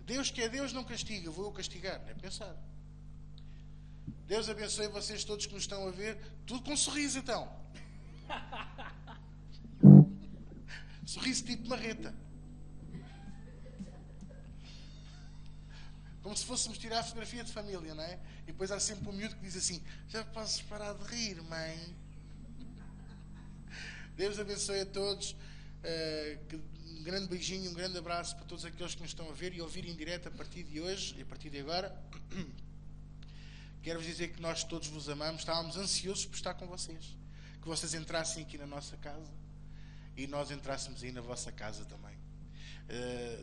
Deus que é Deus não castiga, vou eu castigar. Não é pensar. Deus abençoe vocês todos que nos estão a ver. Tudo com um sorriso então. Sorriso tipo marreta. Como se fôssemos tirar a fotografia de família, não é? E depois há sempre um miúdo que diz assim: já podes parar de rir, mãe? Deus abençoe a todos. Um grande beijinho, um grande abraço para todos aqueles que nos estão a ver e ouvir em direto a partir de hoje e a partir de agora. Quero-vos dizer que nós todos vos amamos. Estávamos ansiosos por estar com vocês. Que vocês entrassem aqui na nossa casa e nós entrássemos aí na vossa casa também.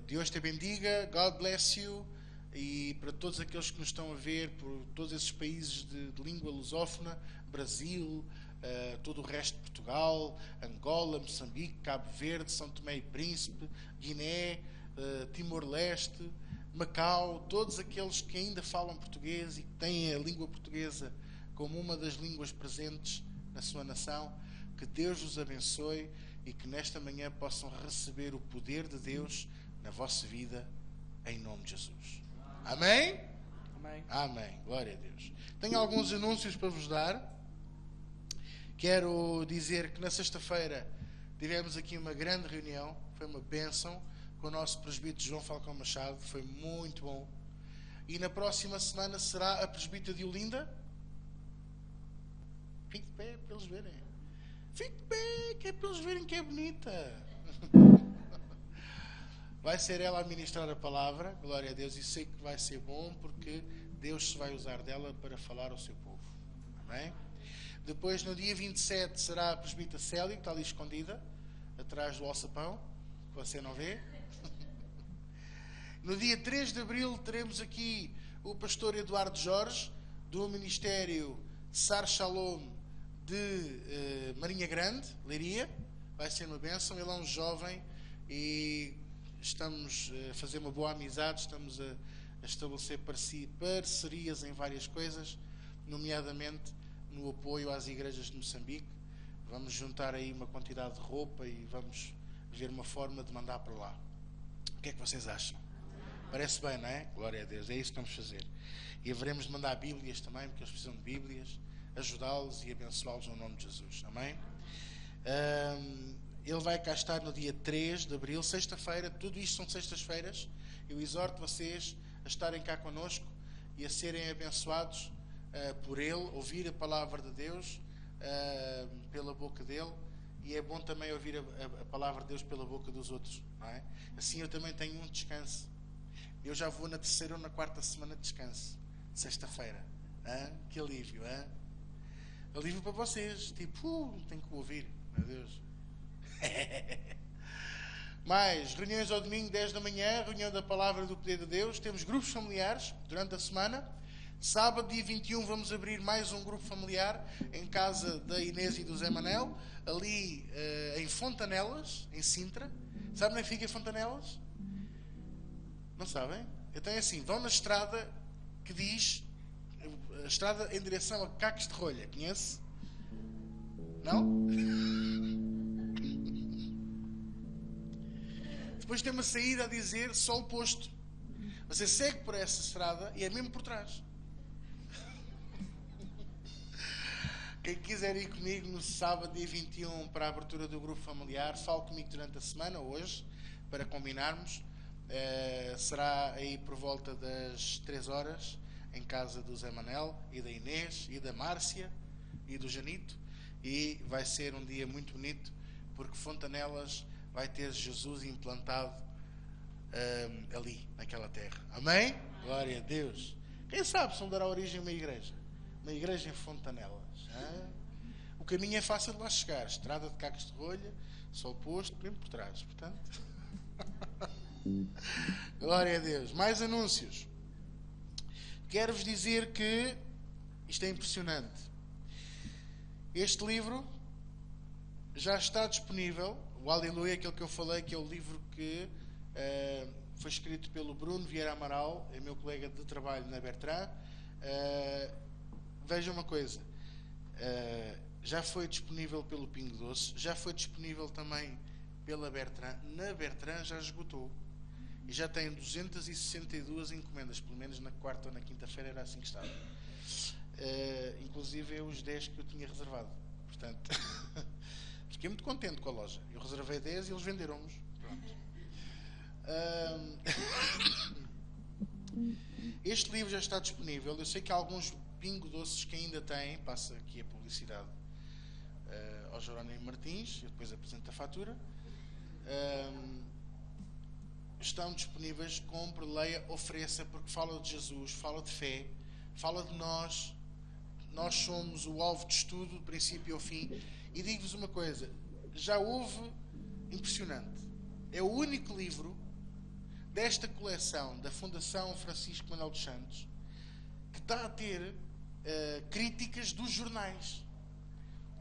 Deus te bendiga. God bless you. E para todos aqueles que nos estão a ver por todos esses países de língua lusófona, Brasil, todo o resto de Portugal, Angola, Moçambique, Cabo Verde, São Tomé e Príncipe, Guiné, Timor-Leste, Macau, todos aqueles que ainda falam português e que têm a língua portuguesa como uma das línguas presentes na sua nação, que Deus os abençoe e que nesta manhã possam receber o poder de Deus na vossa vida, em nome de Jesus. Amém? Amém. Amém. Glória a Deus. Tenho alguns anúncios para vos dar. Quero dizer que na sexta-feira tivemos aqui uma grande reunião. Foi uma bênção com o nosso presbítero João Falcão Machado. Foi muito bom. E na próxima semana será a presbítera de Olinda. Fique de pé para eles verem. Fique de pé, que é para eles verem que é bonita. Vai ser ela a ministrar a palavra, glória a Deus, e sei que vai ser bom porque Deus se vai usar dela para falar ao seu povo. Amém? Depois, no dia 27, será a presbítera Célia, que está ali escondida, atrás do alçapão, que você não vê. No dia 3 de abril, teremos aqui o pastor Eduardo Jorge, do Ministério Sar Shalom de Marinha Grande, Leiria. Vai ser uma bênção. Ele é um jovem e estamos a fazer uma boa amizade, estamos a estabelecer parcerias em várias coisas, nomeadamente no apoio às igrejas de Moçambique. Vamos juntar aí uma quantidade de roupa e vamos ver uma forma de mandar para lá. O que é que vocês acham? Parece bem, não é? Glória a Deus, é isso que vamos fazer. E haveremos de mandar Bíblias também, porque eles precisam de Bíblias, ajudá-los e abençoá-los no nome de Jesus. Amém? Ele vai cá estar no dia 3 de abril, sexta-feira. Tudo isto são sextas-feiras. Eu exorto vocês a estarem cá connosco e a serem abençoados por ele, ouvir a palavra de Deus pela boca dele. E é bom também ouvir a palavra de Deus pela boca dos outros, não é? Assim eu também tenho um descanso. Eu já vou na terceira ou na quarta semana de descanso, sexta-feira. Que alívio, hein? Alívio para vocês. Tipo, tenho que ouvir, meu Deus. Mais reuniões ao domingo 10 da manhã, reunião da palavra do poder de Deus. Temos grupos familiares durante a semana. Sábado, dia 21, vamos abrir mais um grupo familiar em casa da Inês e do Zé Manel, ali em Fontanelas, em Sintra. Sabem onde fica em Fontanelas? Não sabem? Então é assim, vão na estrada que diz, a estrada em direção a Cacos de Rolha. Conhece? Não? Depois tem uma saída a dizer só o posto. Você segue por essa estrada e é mesmo por trás. Quem quiser ir comigo no sábado, dia 21, para a abertura do grupo familiar, fale comigo durante a semana, hoje, para combinarmos. Será aí por volta das 3 horas, em casa do Zé Manel, e da Inês, e da Márcia, e do Janito. E vai ser um dia muito bonito, porque Fontanelas vai ter Jesus implantado ali, naquela terra. Amém? Glória a Deus. Quem sabe se não dará origem a uma igreja? Uma igreja em Fontanelas. O caminho é fácil de lá chegar. Estrada de Cacos de Rolha, só o posto, mesmo por trás. Portanto, glória a Deus. Mais anúncios. Quero-vos dizer que isto é impressionante. Este livro já está disponível. O Aleluia, aquele que eu falei, que é o livro que foi escrito pelo Bruno Vieira Amaral, é meu colega de trabalho na Bertrand. Veja uma coisa, já foi disponível pelo Pingo Doce, já foi disponível também pela Bertrand. Na Bertrand já esgotou. e já tenho 262 encomendas, pelo menos na quarta ou na quinta-feira era assim que estava. Inclusive os 10 que eu tinha reservado. Portanto, fiquei muito contente com a loja. Eu reservei 10 e eles venderam-nos. Pronto. Este livro já está disponível. Eu sei que há alguns Pingo Doces que ainda têm. Passa aqui a publicidade ao Jerónimo Martins. Eu depois apresento a fatura. Estão disponíveis. Compre, leia, ofereça, porque fala de Jesus, fala de fé, fala de nós. Nós somos o alvo de estudo, do princípio ao fim. E digo-vos uma coisa, já houve, impressionante, é o único livro desta coleção da Fundação Francisco Manuel dos Santos que está a ter críticas dos jornais.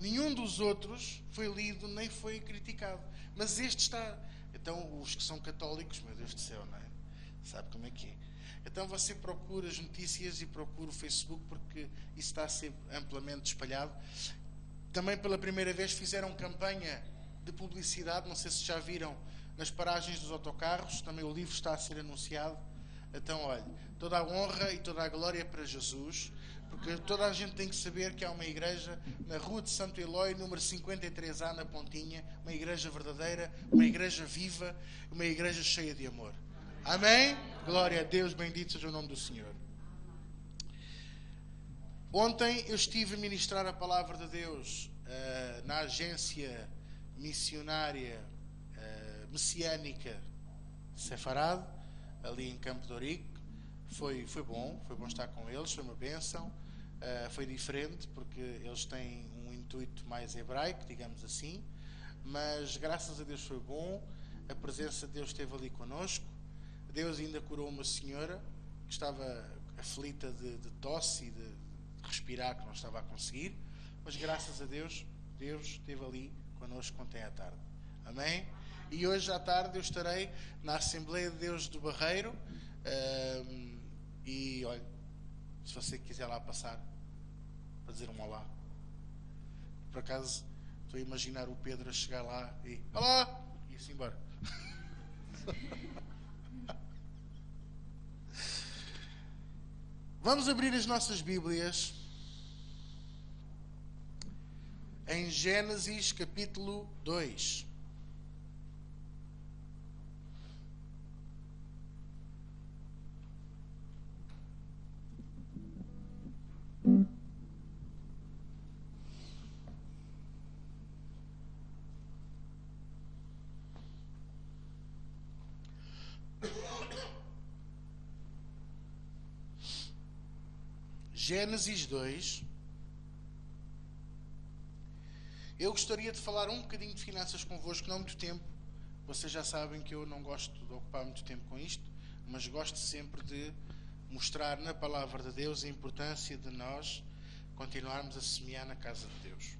Nenhum dos outros foi lido nem foi criticado. Mas este está... Então, os que são católicos, meu Deus do céu, não é? Sabe como é que é? Então você procura as notícias e procura o Facebook, porque isso está a ser amplamente espalhado. Também pela primeira vez fizeram campanha de publicidade, não sei se já viram, nas paragens dos autocarros. Também o livro está a ser anunciado. Então, olha, toda a honra e toda a glória para Jesus, porque toda a gente tem que saber que há uma igreja na Rua de Santo Eloy, número 53A, na Pontinha, uma igreja verdadeira, uma igreja viva, uma igreja cheia de amor. Amém? Glória a Deus, bendito seja o nome do Senhor. Ontem eu estive a ministrar a palavra de Deus na agência missionária messiânica Sefarad, ali em Campo de Ourique. Foi bom estar com eles, foi uma bênção. Foi diferente porque eles têm um intuito mais hebraico, digamos assim, mas graças a Deus foi bom. A presença de Deus esteve ali conosco. Deus ainda curou uma senhora que estava aflita de tosse e de respirar, que não estava a conseguir, mas graças a Deus, Deus esteve ali connosco ontem à tarde. Amém? E hoje à tarde eu estarei na Assembleia de Deus do Barreiro. E olha, se você quiser lá passar para dizer um olá. Por acaso estou a imaginar o Pedro a chegar lá e olá! E assim embora. Vamos abrir as nossas Bíblias em Gênesis capítulo 2. Gênesis 2. Eu gostaria de falar um bocadinho de finanças convosco, não muito tempo. Vocês já sabem que eu não gosto de ocupar muito tempo com isto, mas gosto sempre de mostrar na palavra de Deus a importância de nós continuarmos a semear na casa de Deus.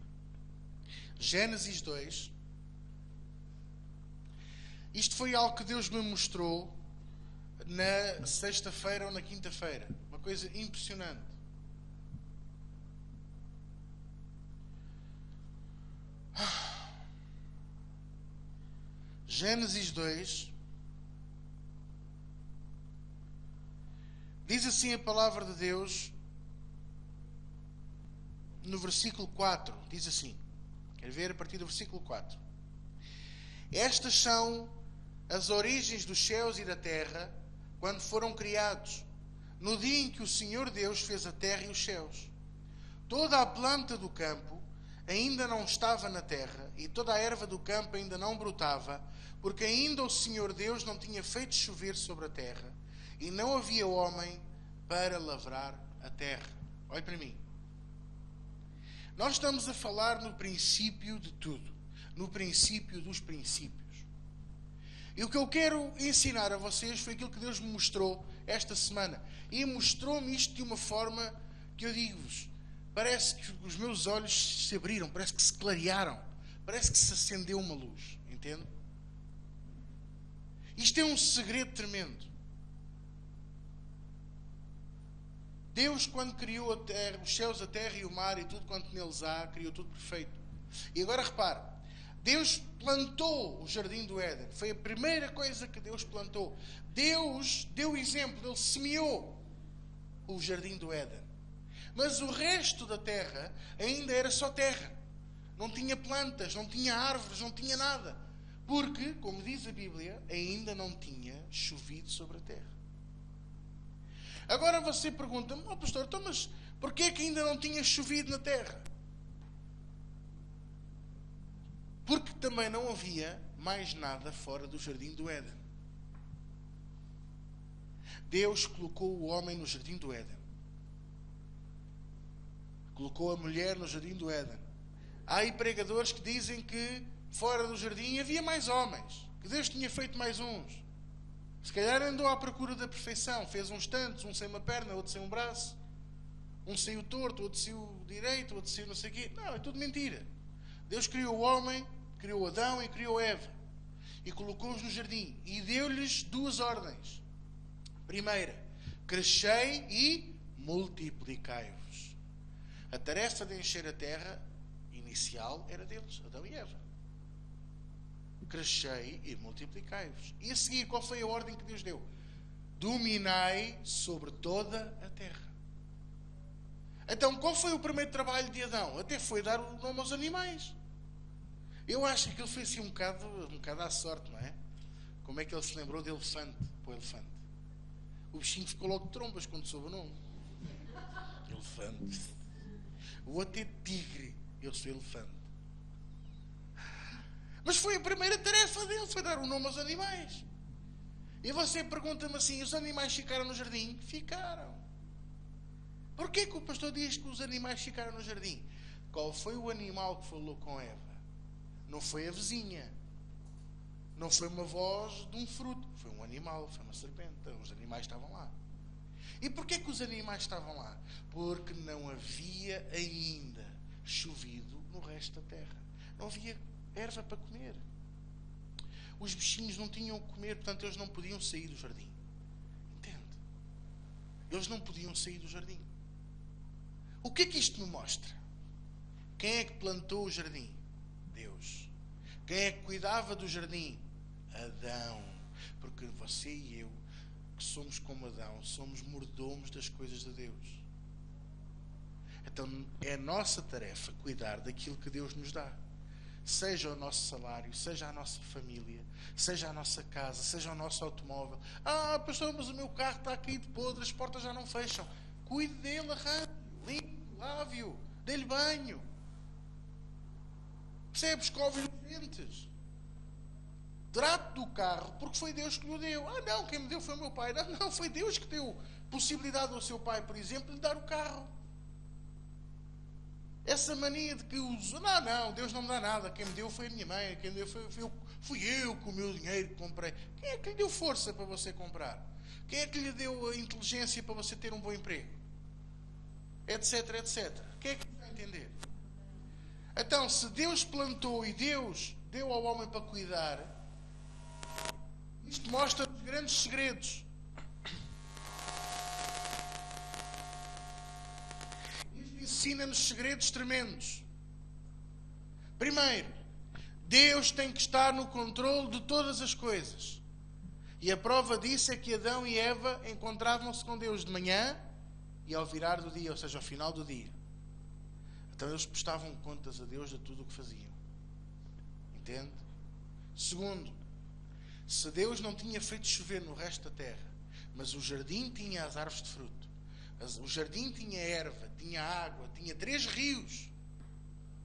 Gênesis 2. Isto foi algo que Deus me mostrou na sexta-feira ou na quinta-feira. Uma coisa impressionante. Gênesis 2. Diz assim a palavra de Deus no versículo 4. Diz assim. Quer ver a partir do versículo 4. Estas são as origens dos céus e da terra quando foram criados, no dia em que o Senhor Deus fez a terra e os céus. Toda a planta do campo ainda não estava na terra, e toda a erva do campo ainda não brotava, porque ainda o Senhor Deus não tinha feito chover sobre a terra, e não havia homem para lavrar a terra. Olhe para mim. Nós estamos a falar no princípio de tudo, no princípio dos princípios. E o que eu quero ensinar a vocês foi aquilo que Deus me mostrou esta semana. E mostrou-me isto de uma forma que eu digo-vos, parece que os meus olhos se abriram, parece que se clarearam, parece que se acendeu uma luz, entende? Isto é um segredo tremendo. Deus, quando criou a terra, os céus, a terra e o mar e tudo quanto neles há, criou tudo perfeito. E agora repare, Deus plantou o jardim do Éden. Foi a primeira coisa que Deus plantou. Deus deu exemplo, Ele semeou o jardim do Éden. Mas o resto da terra ainda era só terra. Não tinha plantas, não tinha árvores, não tinha nada. Porque, como diz a Bíblia, ainda não tinha chovido sobre a terra. Agora você pergunta-me, pastor, então, mas porquê é que ainda não tinha chovido na terra? Porque também não havia mais nada fora do jardim do Éden. Deus colocou o homem no jardim do Éden. Colocou a mulher no jardim do Éden. Há aí pregadores que dizem que fora do jardim havia mais homens, que Deus tinha feito mais uns. Se calhar andou à procura da perfeição, fez uns tantos, um sem uma perna, outro sem um braço, um saiu torto, outro saiu direito, outro saiu não sei o quê. Não, é tudo mentira. Deus criou o homem, criou Adão e criou Eva e colocou-os no jardim e deu-lhes duas ordens. Primeira, crescei e multiplicai-vos. A tarefa de encher a terra inicial era deles, Adão e Eva. Crescei e multiplicai-vos. E a seguir, qual foi a ordem que Deus deu? Dominai sobre toda a terra. Então, qual foi o primeiro trabalho de Adão? Até foi dar o nome aos animais. Eu acho que ele fez assim um bocado à sorte, não é? Como é que ele se lembrou de elefante, para o elefante? O bichinho ficou logo de trombas quando soube o nome. Elefante. O outro é tigre. Eu sou elefante. Mas foi a primeira tarefa dele, foi dar o nome aos animais. E você pergunta-me assim, os animais ficaram no jardim? Ficaram. Porquê que o pastor diz que os animais ficaram no jardim? Qual foi o animal que falou com Eva? Não foi a vizinha. Não foi uma voz de um fruto. Foi um animal, foi uma serpente. Os animais estavam lá. E porquê que os animais estavam lá? Porque não havia ainda chovido no resto da terra. Não havia erva para comer. Os bichinhos não tinham o que comer, portanto eles não podiam sair do jardim. Entende? Eles não podiam sair do jardim. O que é que isto me mostra? Quem é que plantou o jardim? Deus. Quem é que cuidava do jardim? Adão. Porque você e eu, que somos como Adão, somos mordomos das coisas de Deus. Então é a nossa tarefa cuidar daquilo que Deus nos dá. Seja o nosso salário, seja a nossa família, seja a nossa casa, seja o nosso automóvel. Pastor, mas o meu carro está a cair de podre, as portas já não fecham. Cuide dele, arranje, limpe, lave-o, dê-lhe banho. Percebe? Escove-lhe os dentes. Trate do carro, porque foi Deus que lhe deu. Não, quem me deu foi o meu pai. Não, foi Deus que deu possibilidade ao seu pai, por exemplo, de lhe dar o carro. Essa mania de que usa, não, Deus não me dá nada, quem me deu foi a minha mãe, quem me deu fui eu com o meu dinheiro que comprei. Quem é que lhe deu força para você comprar? Quem é que lhe deu a inteligência para você ter um bom emprego? Etc, etc. Quem é que vai entender? Então, se Deus plantou e Deus deu ao homem para cuidar, isto mostra os grandes segredos. Ensina-nos segredos tremendos. Primeiro, Deus tem que estar no controle de todas as coisas. E a prova disso é que Adão e Eva encontravam-se com Deus de manhã e ao virar do dia, ou seja, ao final do dia. Então eles prestavam contas a Deus de tudo o que faziam. Entende? Segundo, se Deus não tinha feito chover no resto da terra, mas o jardim tinha as árvores de fruto, o jardim tinha erva, tinha água, tinha 3 rios.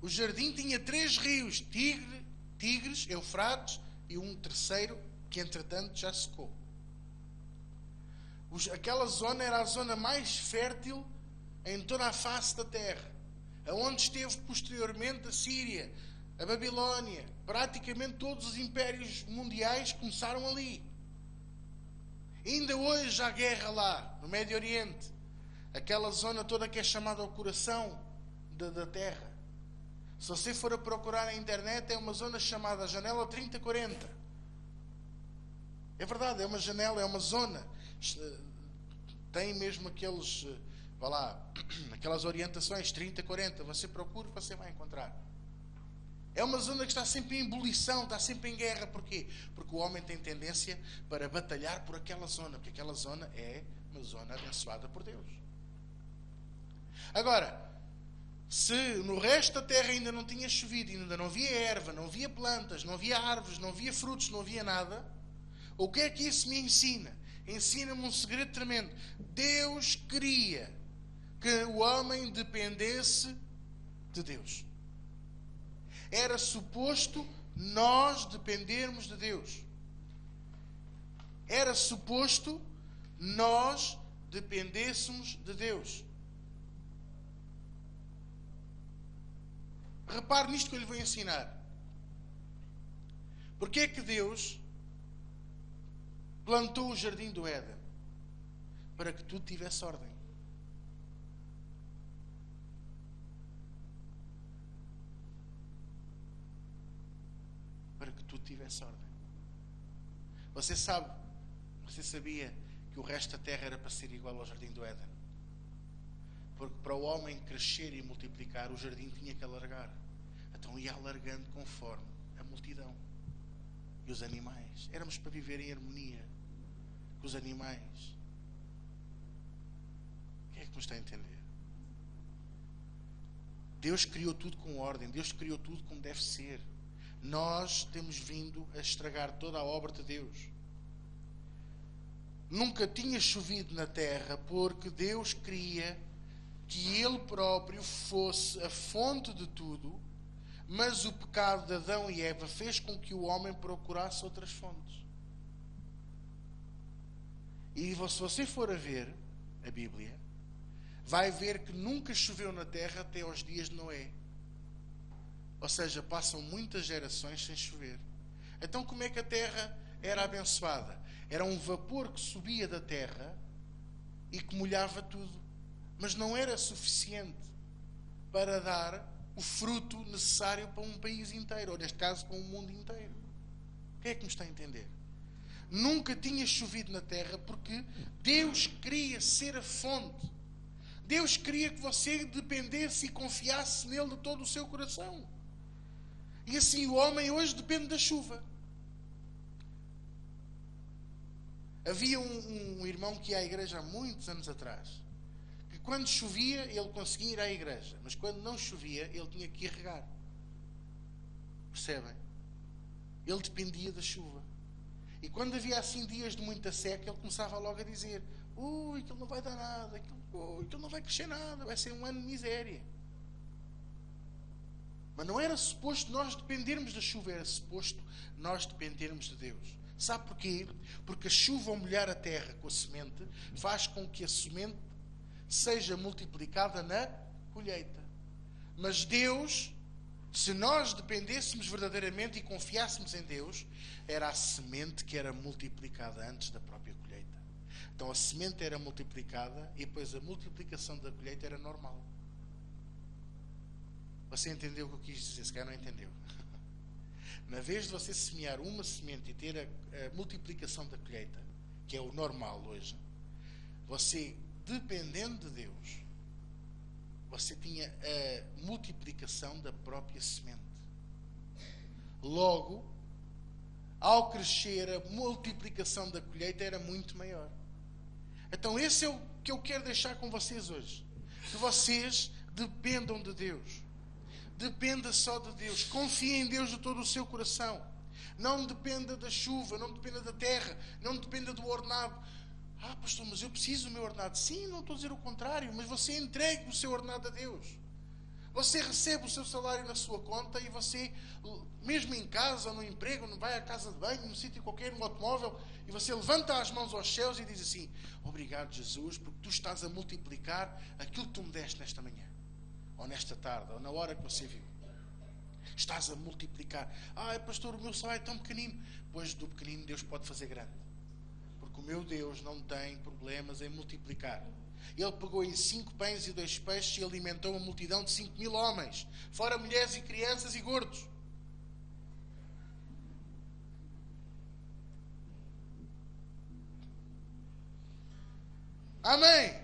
O jardim tinha 3 rios, Tigres, Eufrates e um terceiro que entretanto já secou. Aquela zona era a zona mais fértil em toda a face da terra, aonde esteve posteriormente a Síria, a Babilónia. Praticamente todos os impérios mundiais começaram ali. Ainda hoje há guerra lá, no Médio Oriente. Aquela zona toda que é chamada o coração da terra. Se você for a procurar na internet, é uma zona chamada Janela 3040. É verdade, é uma janela, é uma zona. Tem mesmo aqueles, vá lá, aquelas orientações 30-40. Você procura, você vai encontrar. É uma zona que está sempre em ebulição, está sempre em guerra. Porquê? Porque o homem tem tendência para batalhar por aquela zona, porque aquela zona é uma zona abençoada por Deus. Agora, se no resto da terra ainda não tinha chovido, ainda não havia erva, não havia plantas, não havia árvores, não havia frutos, não havia nada, o que é que isso me ensina? Ensina-me um segredo tremendo. Deus queria que o homem dependesse de Deus. Era suposto nós dependermos de Deus. Era suposto nós dependêssemos de Deus. Repare nisto que eu lhe vou ensinar. Porque é que Deus plantou o jardim do Éden? Para que tudo tivesse ordem. Para que tudo tivesse ordem. Você sabia que o resto da terra era para ser igual ao jardim do Éden? Porque para o homem crescer e multiplicar, o jardim tinha que alargar. Então ia alargando conforme a multidão. E os animais. Éramos para viver em harmonia com os animais. Quem é que nos está a entender? Deus criou tudo com ordem. Deus criou tudo como deve ser. Nós temos vindo a estragar toda a obra de Deus. Nunca tinha chovido na terra porque Deus queria que Ele próprio fosse a fonte de tudo, mas o pecado de Adão e Eva fez com que o homem procurasse outras fontes. E se você for a ver a Bíblia, vai ver que nunca choveu na terra até aos dias de Noé. Ou seja, passam muitas gerações sem chover. Então como é que a terra era abençoada? Era um vapor que subia da terra e que molhava tudo. Mas não era suficiente para dar o fruto necessário para um país inteiro, ou neste caso para um mundo inteiro. Quem é que me está a entender? Nunca tinha chovido na terra porque Deus queria ser a fonte. Deus queria que você dependesse e confiasse nele de todo o seu coração. E assim o homem hoje depende da chuva. Havia um irmão que ia à igreja há muitos anos atrás, que quando chovia ele conseguia ir à igreja, mas quando não chovia ele tinha que ir regar. Percebem? Ele dependia da chuva. E quando havia assim dias de muita seca, ele começava logo a dizer: ui, aquilo não vai dar nada, aquilo não vai crescer nada, vai ser um ano de miséria. Mas não era suposto nós dependermos da chuva, era suposto nós dependermos de Deus. Sabe porquê? Porque a chuva, ao molhar a terra com a semente, faz com que a semente seja multiplicada na colheita. Mas Deus, se nós dependêssemos verdadeiramente e confiássemos em Deus, era a semente que era multiplicada antes da própria colheita. Então a semente era multiplicada e depois a multiplicação da colheita era normal. Você entendeu o que eu quis dizer? Se calhar não entendeu. Na vez de você semear uma semente e ter a multiplicação da colheita, que é o normal hoje, você, dependendo de Deus, você tinha a multiplicação da própria semente. Logo, ao crescer, a multiplicação da colheita era muito maior. Então esse é o que eu quero deixar com vocês hoje. Que vocês dependam de Deus. Dependa só de Deus. Confie em Deus de todo o seu coração. Não dependa da chuva, não dependa da terra, não dependa do ordenado. Ah, pastor, mas eu preciso do meu ordenado. Sim, não estou a dizer o contrário, mas você entregue o seu ordenado a Deus. Você recebe o seu salário na sua conta e você, mesmo em casa, no emprego, vai à casa de banho, num sítio qualquer, num automóvel, e você levanta as mãos aos céus e diz assim: obrigado, Jesus, porque tu estás a multiplicar aquilo que tu me deste nesta manhã, ou nesta tarde, ou na hora que você viu. Estás a multiplicar. Ah, pastor, o meu salário é tão pequenino. Pois do pequenino Deus pode fazer grande. Porque o meu Deus não tem problemas em multiplicar. Ele pegou em 5 pães e 2 peixes e alimentou uma multidão de 5.000 homens, fora mulheres e crianças e gordos. Amém?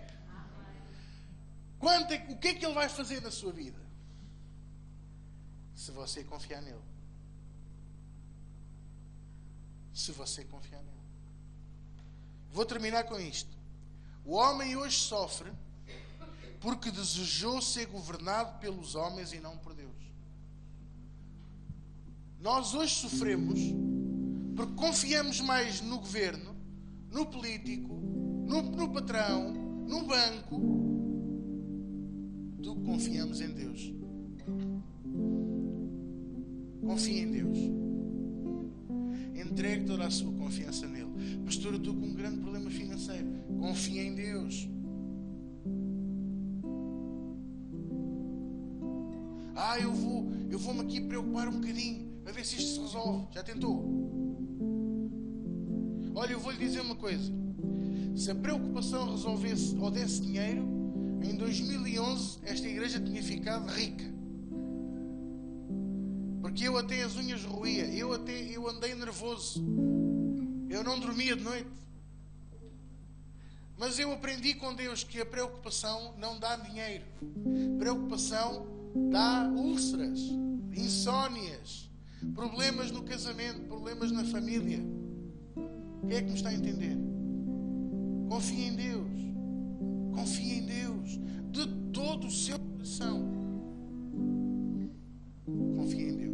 O que é que Ele vai fazer na sua vida? Se você confiar nele. Se você confiar nele. Vou terminar com isto. O homem hoje sofre porque desejou ser governado pelos homens e não por Deus. Nós hoje sofremos porque confiamos mais no governo, no político, no patrão, no banco, do que confiamos em Deus. Confie em Deus. Entregue toda a sua confiança nele. Pastor, eu estou com um grande problema financeiro. Confie em Deus. Eu vou-me aqui preocupar um bocadinho a ver se isto se resolve. Já tentou? Olha, eu vou-lhe dizer uma coisa. Se a preocupação resolvesse ou desse dinheiro, em 2011 esta igreja tinha ficado rica. Porque eu até as unhas roía. Eu andei nervoso. Eu não dormia de noite. Mas eu aprendi com Deus que a preocupação não dá dinheiro. Preocupação dá úlceras, insónias, problemas no casamento, problemas na família. Quem é que me está a entender? Confie em Deus. Confie em Deus. De todo o seu coração. Confie em Deus.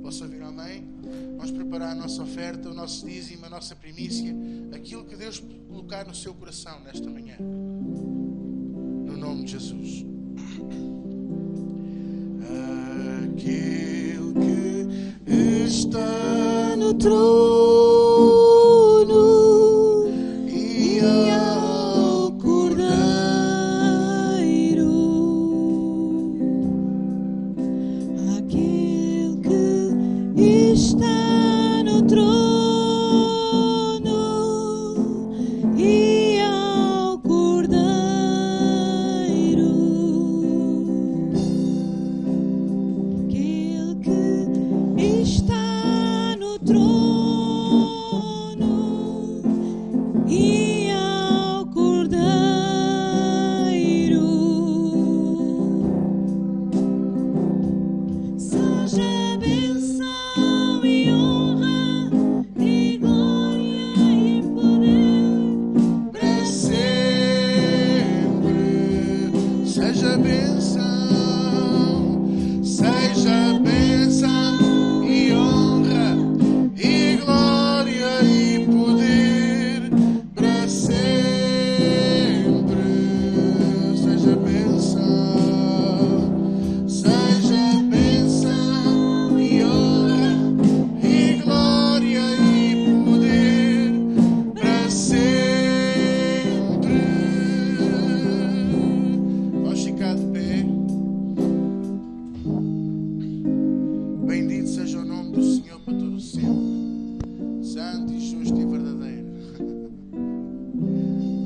Posso ouvir um amém? Vamos preparar a nossa oferta, o nosso dízimo, a nossa primícia, aquilo que Deus colocar no seu coração nesta manhã. No nome de Jesus. Aquele que está no trono e ao Cordeiro, aquele que está no trono e ao Cordeiro, aquele que está no trono e ao Cordeiro, seja bênção e honra e glória e poder para sempre. Seja bênção e honra e glória e poder para sempre. Seja bênção e honra e glória e poder para sempre. Vamos ficar de pé. Bendito seja o nome do Senhor para todo o sempre. Santo e justo e verdadeiro.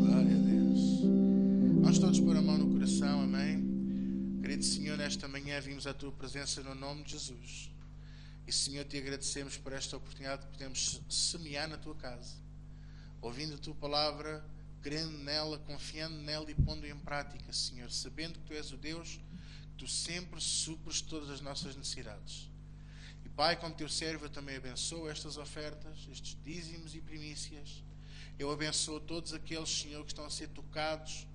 Glória a Deus. Vamos todos pôr a mão no coração, amém? Querido Senhor, nesta manhã vimos a Tua presença no nome de Jesus. E Senhor, Te agradecemos por esta oportunidade que podemos semear na Tua casa. Ouvindo a Tua palavra, crendo nela, confiando nela e pondo em prática, Senhor. Sabendo que Tu és o Deus, que Tu sempre supres todas as nossas necessidades. E Pai, como Teu servo, eu também abençoo estas ofertas, estes dízimos e primícias. Eu abençoo todos aqueles, Senhor, que estão a ser tocados,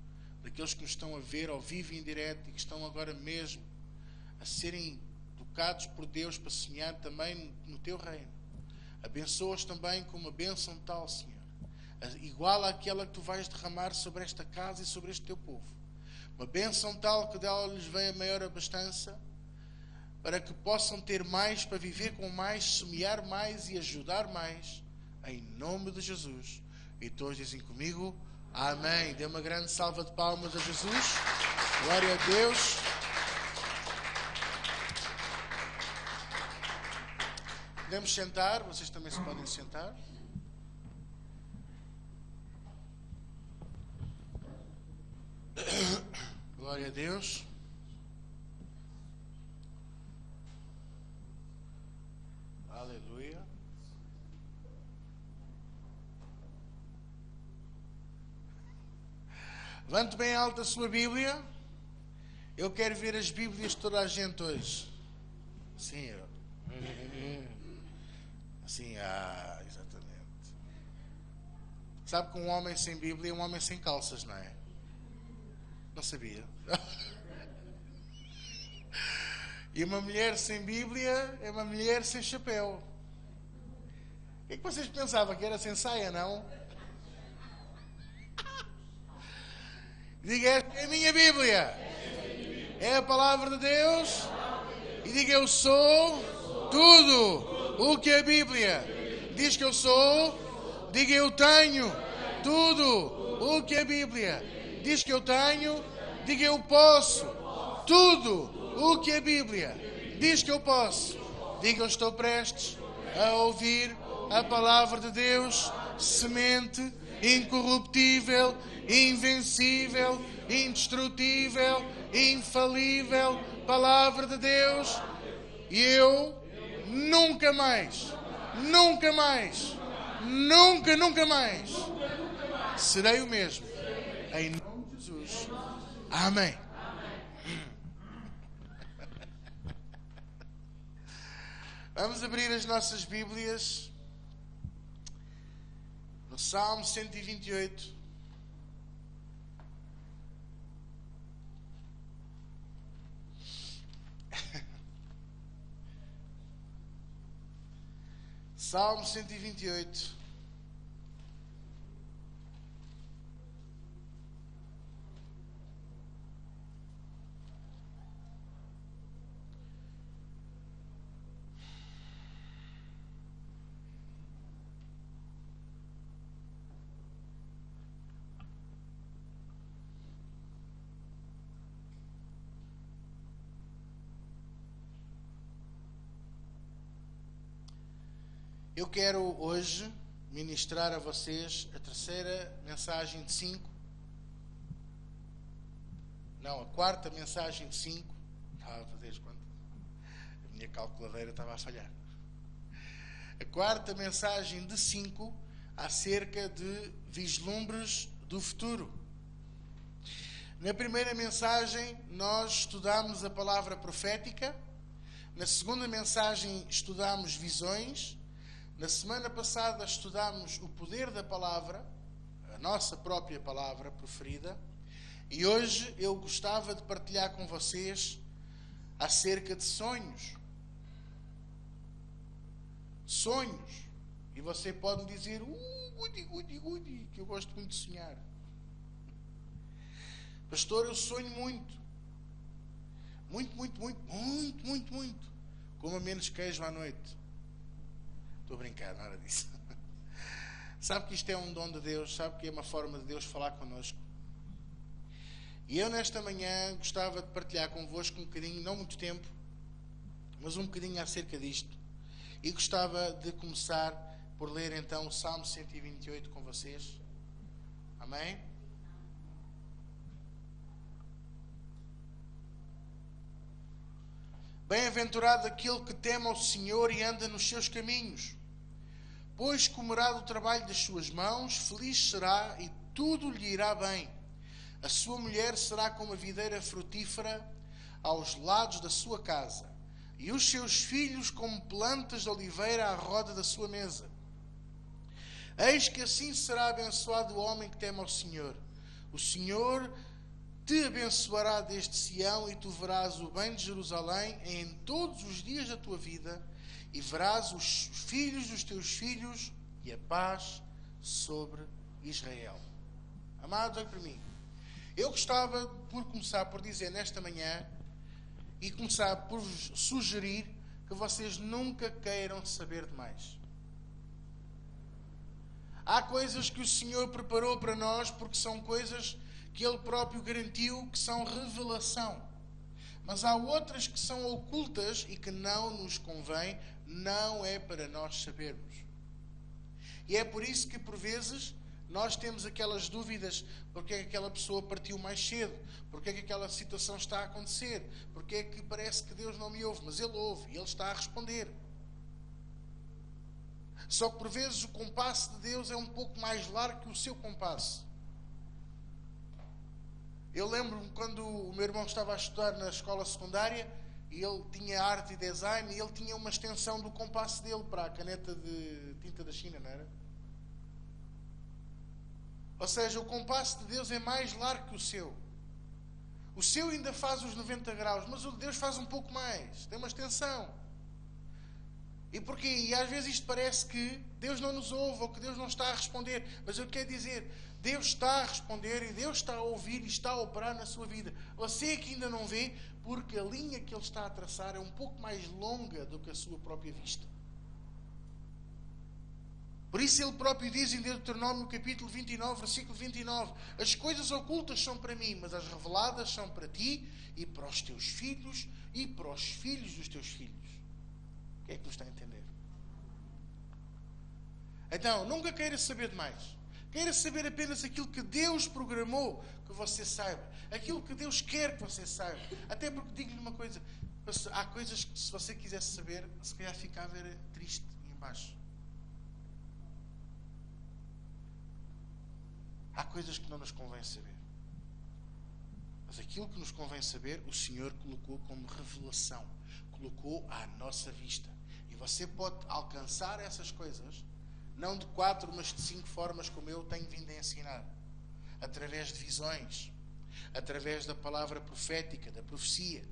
daqueles que nos estão a ver ao vivo e em direto e que estão agora mesmo a serem tocados por Deus para semear também no Teu reino. Abençoa-os também com uma bênção tal, Senhor, igual àquela que Tu vais derramar sobre esta casa e sobre este Teu povo. Uma bênção tal que dela lhes venha maior abastança, para que possam ter mais para viver com mais, semear mais e ajudar mais, em nome de Jesus. E todos dizem comigo, amém. Dê uma grande salva de palmas a Jesus. Glória a Deus. Podemos sentar, vocês também se podem sentar. Glória a Deus. Aleluia. Levante bem alta a sua Bíblia. Eu quero ver as Bíblias de toda a gente hoje. Sim, assim, exatamente. Sabe que um homem sem Bíblia é um homem sem calças, não é? Não sabia. E uma mulher sem Bíblia é uma mulher sem chapéu. O que é que vocês pensavam? Que era sem saia, não? Diga, esta é a minha Bíblia. É a palavra de Deus. E diga, eu sou tudo o que a Bíblia diz que eu sou. Diga, eu tenho tudo o que a Bíblia diz que eu tenho. Diga, eu posso tudo o que a Bíblia diz que eu posso. Diga, eu estou prestes a ouvir a palavra de Deus, semente incorruptível, invencível, indestrutível, infalível, palavra de Deus. E eu nunca mais, nunca mais, nunca mais serei o mesmo. Em nome de Jesus. Amém. Vamos abrir as nossas Bíblias no Salmo 128. Salmo 128. Eu quero hoje ministrar a vocês a terceira mensagem de 5. Não, a quarta mensagem de 5. Estava a fazer as contas. A minha calculadeira estava a falhar. A quarta mensagem de 5 acerca de vislumbres do futuro. Na primeira mensagem nós estudámos a palavra profética. Na segunda mensagem estudámos visões. Na semana passada estudámos o poder da palavra, a nossa própria palavra preferida, e hoje eu gostava de partilhar com vocês acerca de sonhos. Sonhos. E você pode me dizer, Gudi, que eu gosto muito de sonhar. Pastor, eu sonho muito. Muito. Coma menos queijo à noite. Estou a brincar, nada disso. Sabe que isto é um dom de Deus, sabe que é uma forma de Deus falar connosco. E eu nesta manhã gostava de partilhar convosco um bocadinho, não muito tempo, mas um bocadinho acerca disto. E gostava de começar por ler então o Salmo 128 com vocês. Amém? Bem-aventurado aquele que teme ao Senhor e anda nos seus caminhos. Pois comerá do trabalho das suas mãos, feliz será e tudo lhe irá bem. A sua mulher será como a videira frutífera aos lados da sua casa, e os seus filhos como plantas de oliveira à roda da sua mesa. Eis que assim será abençoado o homem que teme ao Senhor. O Senhor te abençoará desde Sião, e tu verás o bem de Jerusalém em todos os dias da tua vida, e verás os filhos dos teus filhos e a paz sobre Israel. Amados, olhem para mim. Eu gostava por começar por dizer nesta manhã e começar por vos sugerir que vocês nunca queiram saber demais. Há coisas que o Senhor preparou para nós porque são coisas que Ele próprio garantiu que são revelação. Mas há outras que são ocultas e que não nos convém, não é para nós sabermos. E é por isso que, por vezes, nós temos aquelas dúvidas. Porque é que aquela pessoa partiu mais cedo? Porque é que aquela situação está a acontecer? Porque é que parece que Deus não me ouve? Mas Ele ouve e Ele está a responder. Só que, por vezes, o compasso de Deus é um pouco mais largo que o seu compasso. Eu lembro-me quando o meu irmão estava a estudar na escola secundária, e ele tinha arte e design, e ele tinha uma extensão do compasso dele para a caneta de tinta da China, não era? Ou seja, o compasso de Deus é mais largo que o seu. O seu ainda faz os 90 graus, mas o de Deus faz um pouco mais. Tem uma extensão. E porquê? E às vezes isto parece que Deus não nos ouve ou que Deus não está a responder. Mas eu quero dizer, Deus está a responder e Deus está a ouvir e está a operar na sua vida. Você que ainda não vê, porque a linha que Ele está a traçar é um pouco mais longa do que a sua própria vista. Por isso Ele próprio diz em Deuteronômio capítulo 29, versículo 29, as coisas ocultas são para mim, mas as reveladas são para ti e para os teus filhos e para os filhos dos teus filhos. O que é que nos está a entender? Então, nunca queira saber demais. Queira saber apenas aquilo que Deus programou que você saiba. Aquilo que Deus quer que você saiba. Até porque, digo-lhe uma coisa, há coisas que se você quisesse saber, se calhar ficava triste em baixo. Há coisas que não nos convém saber. Mas aquilo que nos convém saber, o Senhor colocou como revelação. Colocou à nossa vista. E você pode alcançar essas coisas, não de 4, mas de 5 formas, como eu tenho vindo a ensinar. Através de visões, através da palavra profética, da profecia,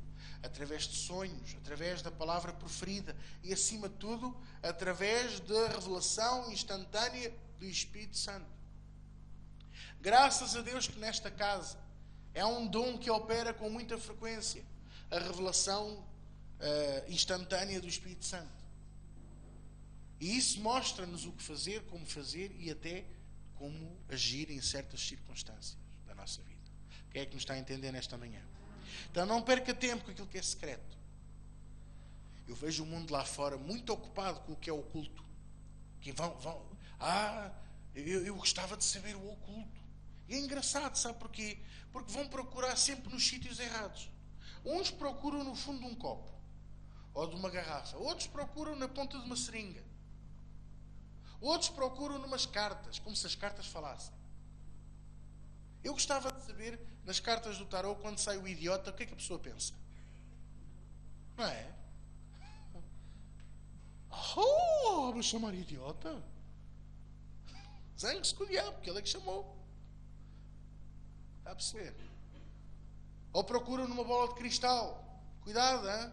através de sonhos, através da palavra proferida e, acima de tudo, através da revelação instantânea do Espírito Santo. Graças a Deus que nesta casa é um dom que opera com muita frequência, a revelação instantânea do Espírito Santo. E isso mostra-nos o que fazer, como fazer e até como agir em certas circunstâncias da nossa vida. O que é que nos está a entender nesta manhã? Então não perca tempo com aquilo que é secreto. Eu vejo o mundo lá fora muito ocupado com o que é oculto. Que eu gostava de saber o oculto. E é engraçado, sabe porquê? Porque vão procurar sempre nos sítios errados. Uns procuram no fundo de um copo ou de uma garrafa. Outros procuram na ponta de uma seringa. Outros procuram numas cartas, como se as cartas falassem. Eu gostava de saber, nas cartas do tarot, quando sai o idiota, o que é que a pessoa pensa? Não é? Oh, vou chamar idiota? Zangue-se com o diabo, porque ele é que chamou. Está a perceber? Ou procuram numa bola de cristal. Cuidado, hein?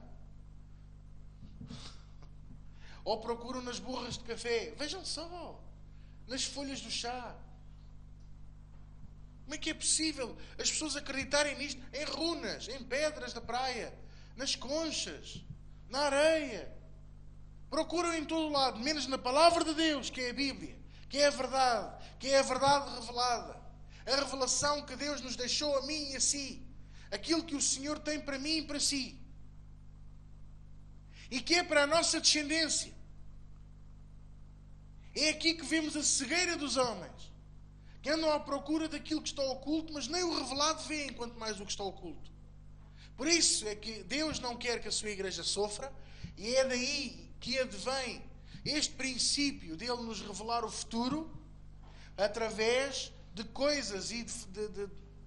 Ou procuram nas borras de café. Vejam só. Nas folhas do chá. Como é que é possível as pessoas acreditarem nisto? Em runas, em pedras da praia, nas conchas, na areia. Procuram em todo lado, menos na palavra de Deus, que é a Bíblia, que é a verdade revelada. A revelação que Deus nos deixou a mim e a si. Aquilo que o Senhor tem para mim e para si. E que é para a nossa descendência. É aqui que vemos a cegueira dos homens, que andam à procura daquilo que está oculto, mas nem o revelado vêem, quanto mais o que está oculto. Por isso é que Deus não quer que a sua igreja sofra, e é daí que advém este princípio dele nos revelar o futuro através de coisas e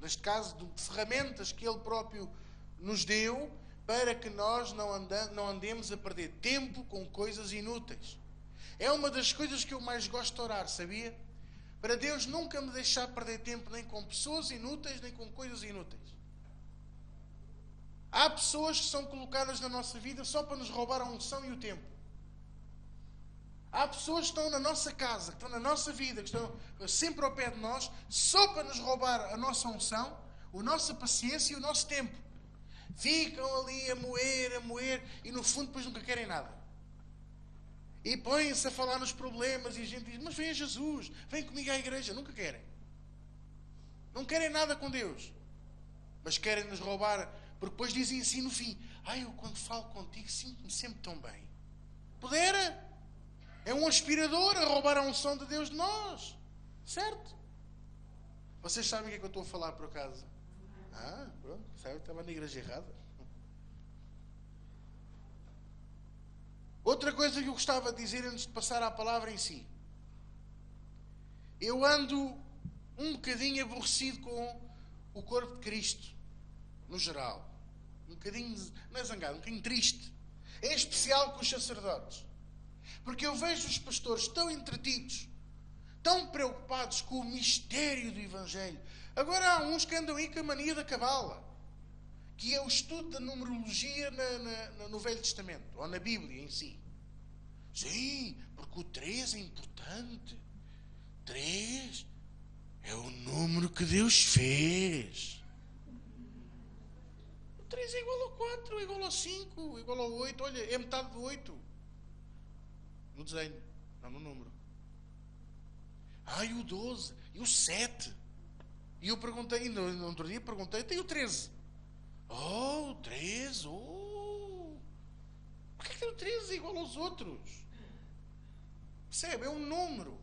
neste caso de ferramentas que ele próprio nos deu, para que nós não andemos a perder tempo com coisas inúteis. É uma das coisas que eu mais gosto de orar, sabia? Para Deus nunca me deixar perder tempo nem com pessoas inúteis, nem com coisas inúteis. Há pessoas que são colocadas na nossa vida só para nos roubar a unção e o tempo. Há pessoas que estão na nossa casa, que estão na nossa vida, que estão sempre ao pé de nós, só para nos roubar a nossa unção, a nossa paciência e o nosso tempo. Ficam ali a moer, e no fundo depois nunca querem nada. E põem-se a falar nos problemas e a gente diz, mas vem a Jesus, vem comigo à igreja. Nunca querem. Não querem nada com Deus. Mas querem nos roubar, porque depois dizem assim no fim, eu quando falo contigo sinto-me sempre tão bem. Pudera? É um aspirador a roubar a unção de Deus de nós. Certo? Vocês sabem o que é que eu estou a falar por acaso? Pronto, sabe, estava na igreja errada. Outra coisa que eu gostava de dizer antes de passar à palavra em si. Eu ando um bocadinho aborrecido com o corpo de Cristo, no geral. um bocadinho, não é zangado, um bocadinho triste. Em especial com os sacerdotes. Porque eu vejo os pastores tão entretidos, tão preocupados com o mistério do Evangelho. Agora há uns que andam aí com a mania da cabala, que é o estudo da numerologia no Velho Testamento, ou na Bíblia em si. Sim, porque o 3 é importante. 3 é o número que Deus fez. O 3 é igual ao 4, é igual ao 5, é igual ao 8. Olha, é metade do 8. No desenho, não no número. E o 12, e o 7. E eu perguntei, no outro dia perguntei, tem o 13. O 13, Porquê que tem o 13 igual aos outros? Percebe? É um número.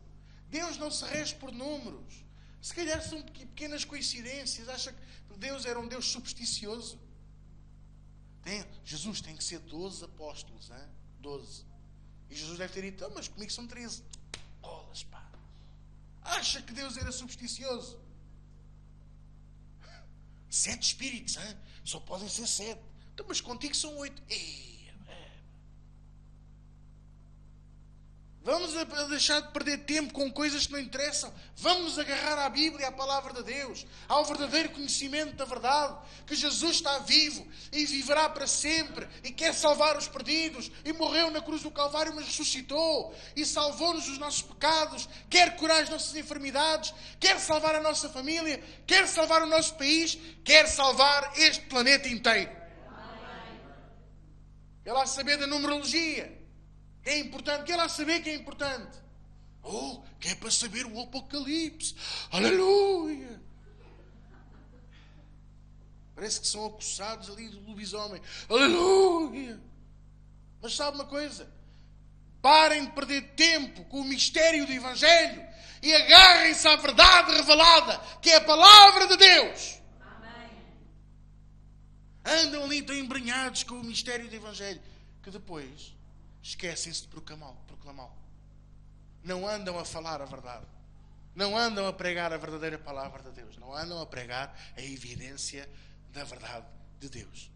Deus não se rege por números. Se calhar são pequenas coincidências. Acha que Deus era um Deus supersticioso? Jesus tem que ser 12 apóstolos, hein? 12. E Jesus deve ter dito, mas comigo são 13. Bolas, pá. Acha que Deus era supersticioso? 7 espíritos, hein? Só podem ser 7. Então, mas contigo são 8. Vamos deixar de perder tempo com coisas que não interessam. Vamos agarrar à Bíblia, à Palavra de Deus, ao verdadeiro conhecimento da verdade, que Jesus está vivo e viverá para sempre e quer salvar os perdidos e morreu na cruz do Calvário, mas ressuscitou e salvou-nos dos nossos pecados, quer curar as nossas enfermidades, quer salvar a nossa família, quer salvar o nosso país, quer salvar este planeta inteiro. Quer lá saber da numerologia? É importante, quer lá saber que é importante. Que é para saber o Apocalipse. Aleluia! Parece que são acossados ali do lobisomem. Aleluia! Mas sabe uma coisa? Parem de perder tempo com o mistério do Evangelho e agarrem-se à verdade revelada, que é a Palavra de Deus. Amém. Andam ali tão embrenhados com o mistério do Evangelho, que depois esquecem-se de proclamá-lo. Não andam a falar a verdade. Não andam a pregar a verdadeira palavra de Deus. Não andam a pregar a evidência da verdade de Deus.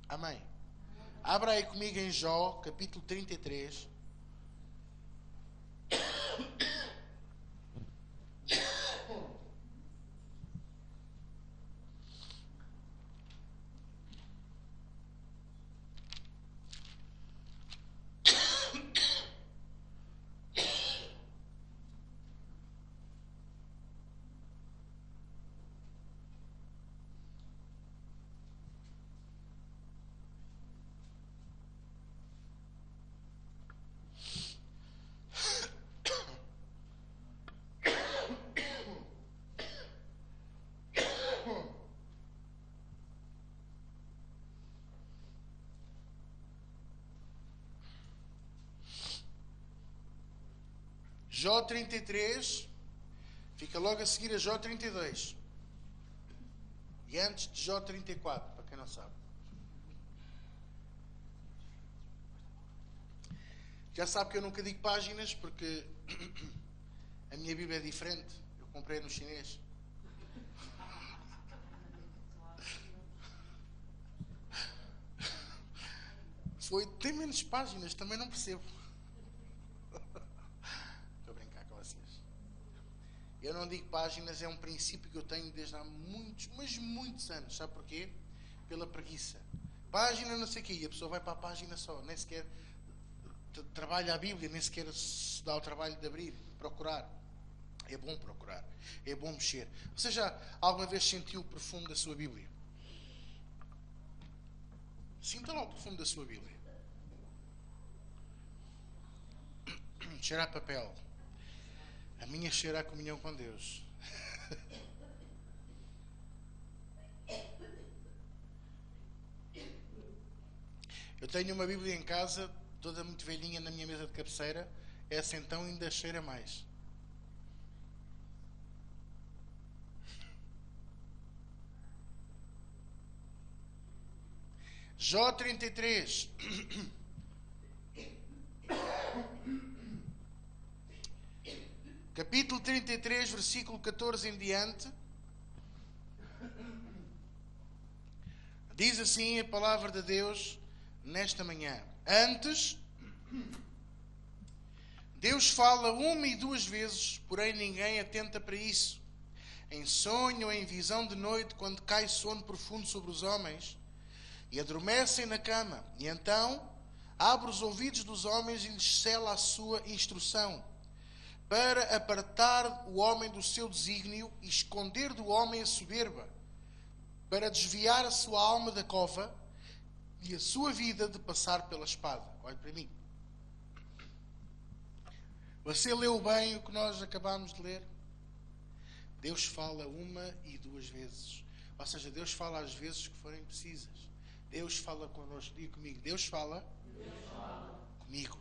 Amém. Abra aí comigo em Jó, capítulo 33. Jó 33, fica logo a seguir a Jó 32. E antes de Jó 34, para quem não sabe. Já sabe que eu nunca digo páginas, porque a minha Bíblia é diferente. Eu comprei no chinês. Tem menos páginas, também não percebo. Eu não digo páginas, é um princípio que eu tenho desde há muitos, mas muitos anos. Sabe porquê? Pela preguiça. Página não sei o quê, e a pessoa vai para a página só, nem sequer trabalha a Bíblia, nem sequer se dá o trabalho de abrir, procurar. É bom procurar, é bom mexer. Você já alguma vez sentiu o perfume da sua Bíblia? Sinta lá o perfume da sua Bíblia. Cheira a papel. A minha cheira a comunhão com Deus. Eu tenho uma Bíblia em casa, toda muito velhinha, na minha mesa de cabeceira. Essa então ainda cheira mais. Jó 33. Capítulo 33, versículo 14 em diante. Diz assim a palavra de Deus nesta manhã. Antes, Deus fala uma e duas vezes, porém ninguém atenta para isso. Em sonho ou em visão de noite, quando cai sono profundo sobre os homens e adormecem na cama, e então abre os ouvidos dos homens e lhes cela a sua instrução, para apartar o homem do seu desígnio e esconder do homem a soberba, para desviar a sua alma da cova e a sua vida de passar pela espada. Olhe para mim. Você leu bem o que nós acabámos de ler? Deus fala uma e duas vezes. Ou seja, Deus fala às vezes que forem precisas. Deus fala connosco. Diga comigo. Deus fala comigo.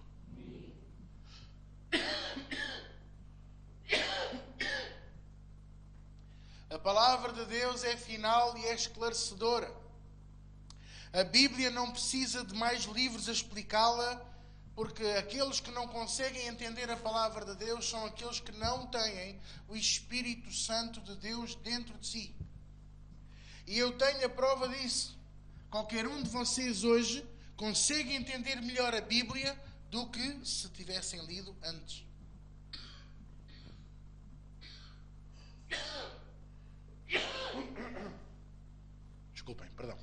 A palavra de Deus é final e é esclarecedora. A Bíblia não precisa de mais livros a explicá-la, porque aqueles que não conseguem entender a palavra de Deus são aqueles que não têm o Espírito Santo de Deus dentro de si. E eu tenho a prova disso. Qualquer um de vocês hoje consegue entender melhor a Bíblia do que se tivessem lido antes. Desculpem, perdão.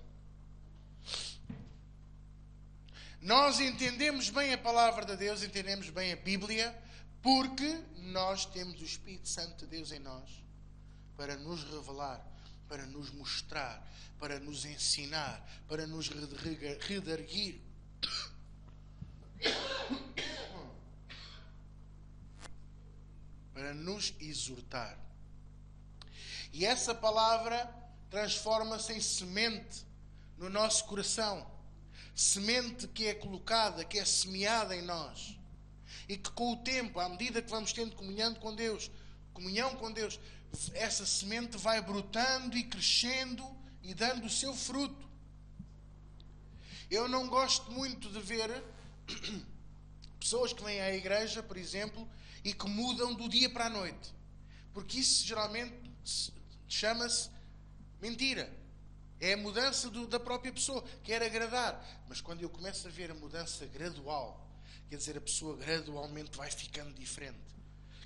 Nós entendemos bem a palavra de Deus, entendemos bem a Bíblia, porque nós temos o Espírito Santo de Deus em nós para nos revelar, para nos mostrar, para nos ensinar, para nos redarguir. Para nos exortar. E essa palavra transforma-se em semente no nosso coração. Semente que é colocada, que é semeada em nós. E que com o tempo, à medida que vamos tendo comunhão com Deus, essa semente vai brotando e crescendo e dando o seu fruto. Eu não gosto muito de ver pessoas que vêm à igreja, por exemplo, e que mudam do dia para a noite. Porque isso geralmente chama-se mentira. É a mudança da própria pessoa. Quer agradar. Mas quando eu começo a ver a mudança gradual, quer dizer, a pessoa gradualmente vai ficando diferente.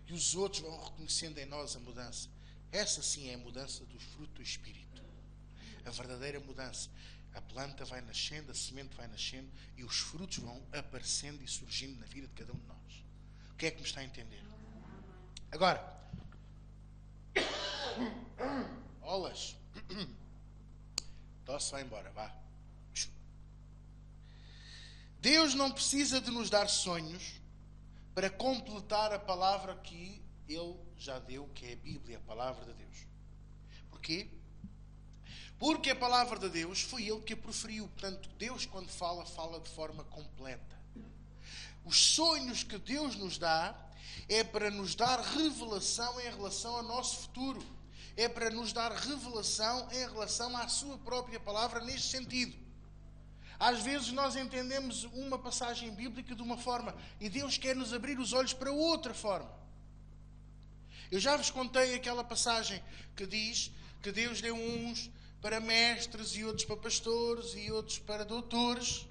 E os outros vão reconhecendo em nós a mudança. Essa sim é a mudança do fruto do Espírito. A verdadeira mudança. A planta vai nascendo, a semente vai nascendo e os frutos vão aparecendo e surgindo na vida de cada um de nós. O que é que me está a entender? Agora, olas. Tosse, vai embora, vá. Deus não precisa de nos dar sonhos para completar a palavra que Ele já deu, que é a Bíblia, a palavra de Deus. Porquê? Porque a palavra de Deus foi Ele que a proferiu. Portanto, Deus, quando fala, fala de forma completa. Os sonhos que Deus nos dá é para nos dar revelação em relação ao nosso futuro. É para nos dar revelação em relação à sua própria palavra neste sentido. Às vezes nós entendemos uma passagem bíblica de uma forma e Deus quer nos abrir os olhos para outra forma. Eu já vos contei aquela passagem que diz que Deus deu uns para mestres e outros para pastores e outros para doutores.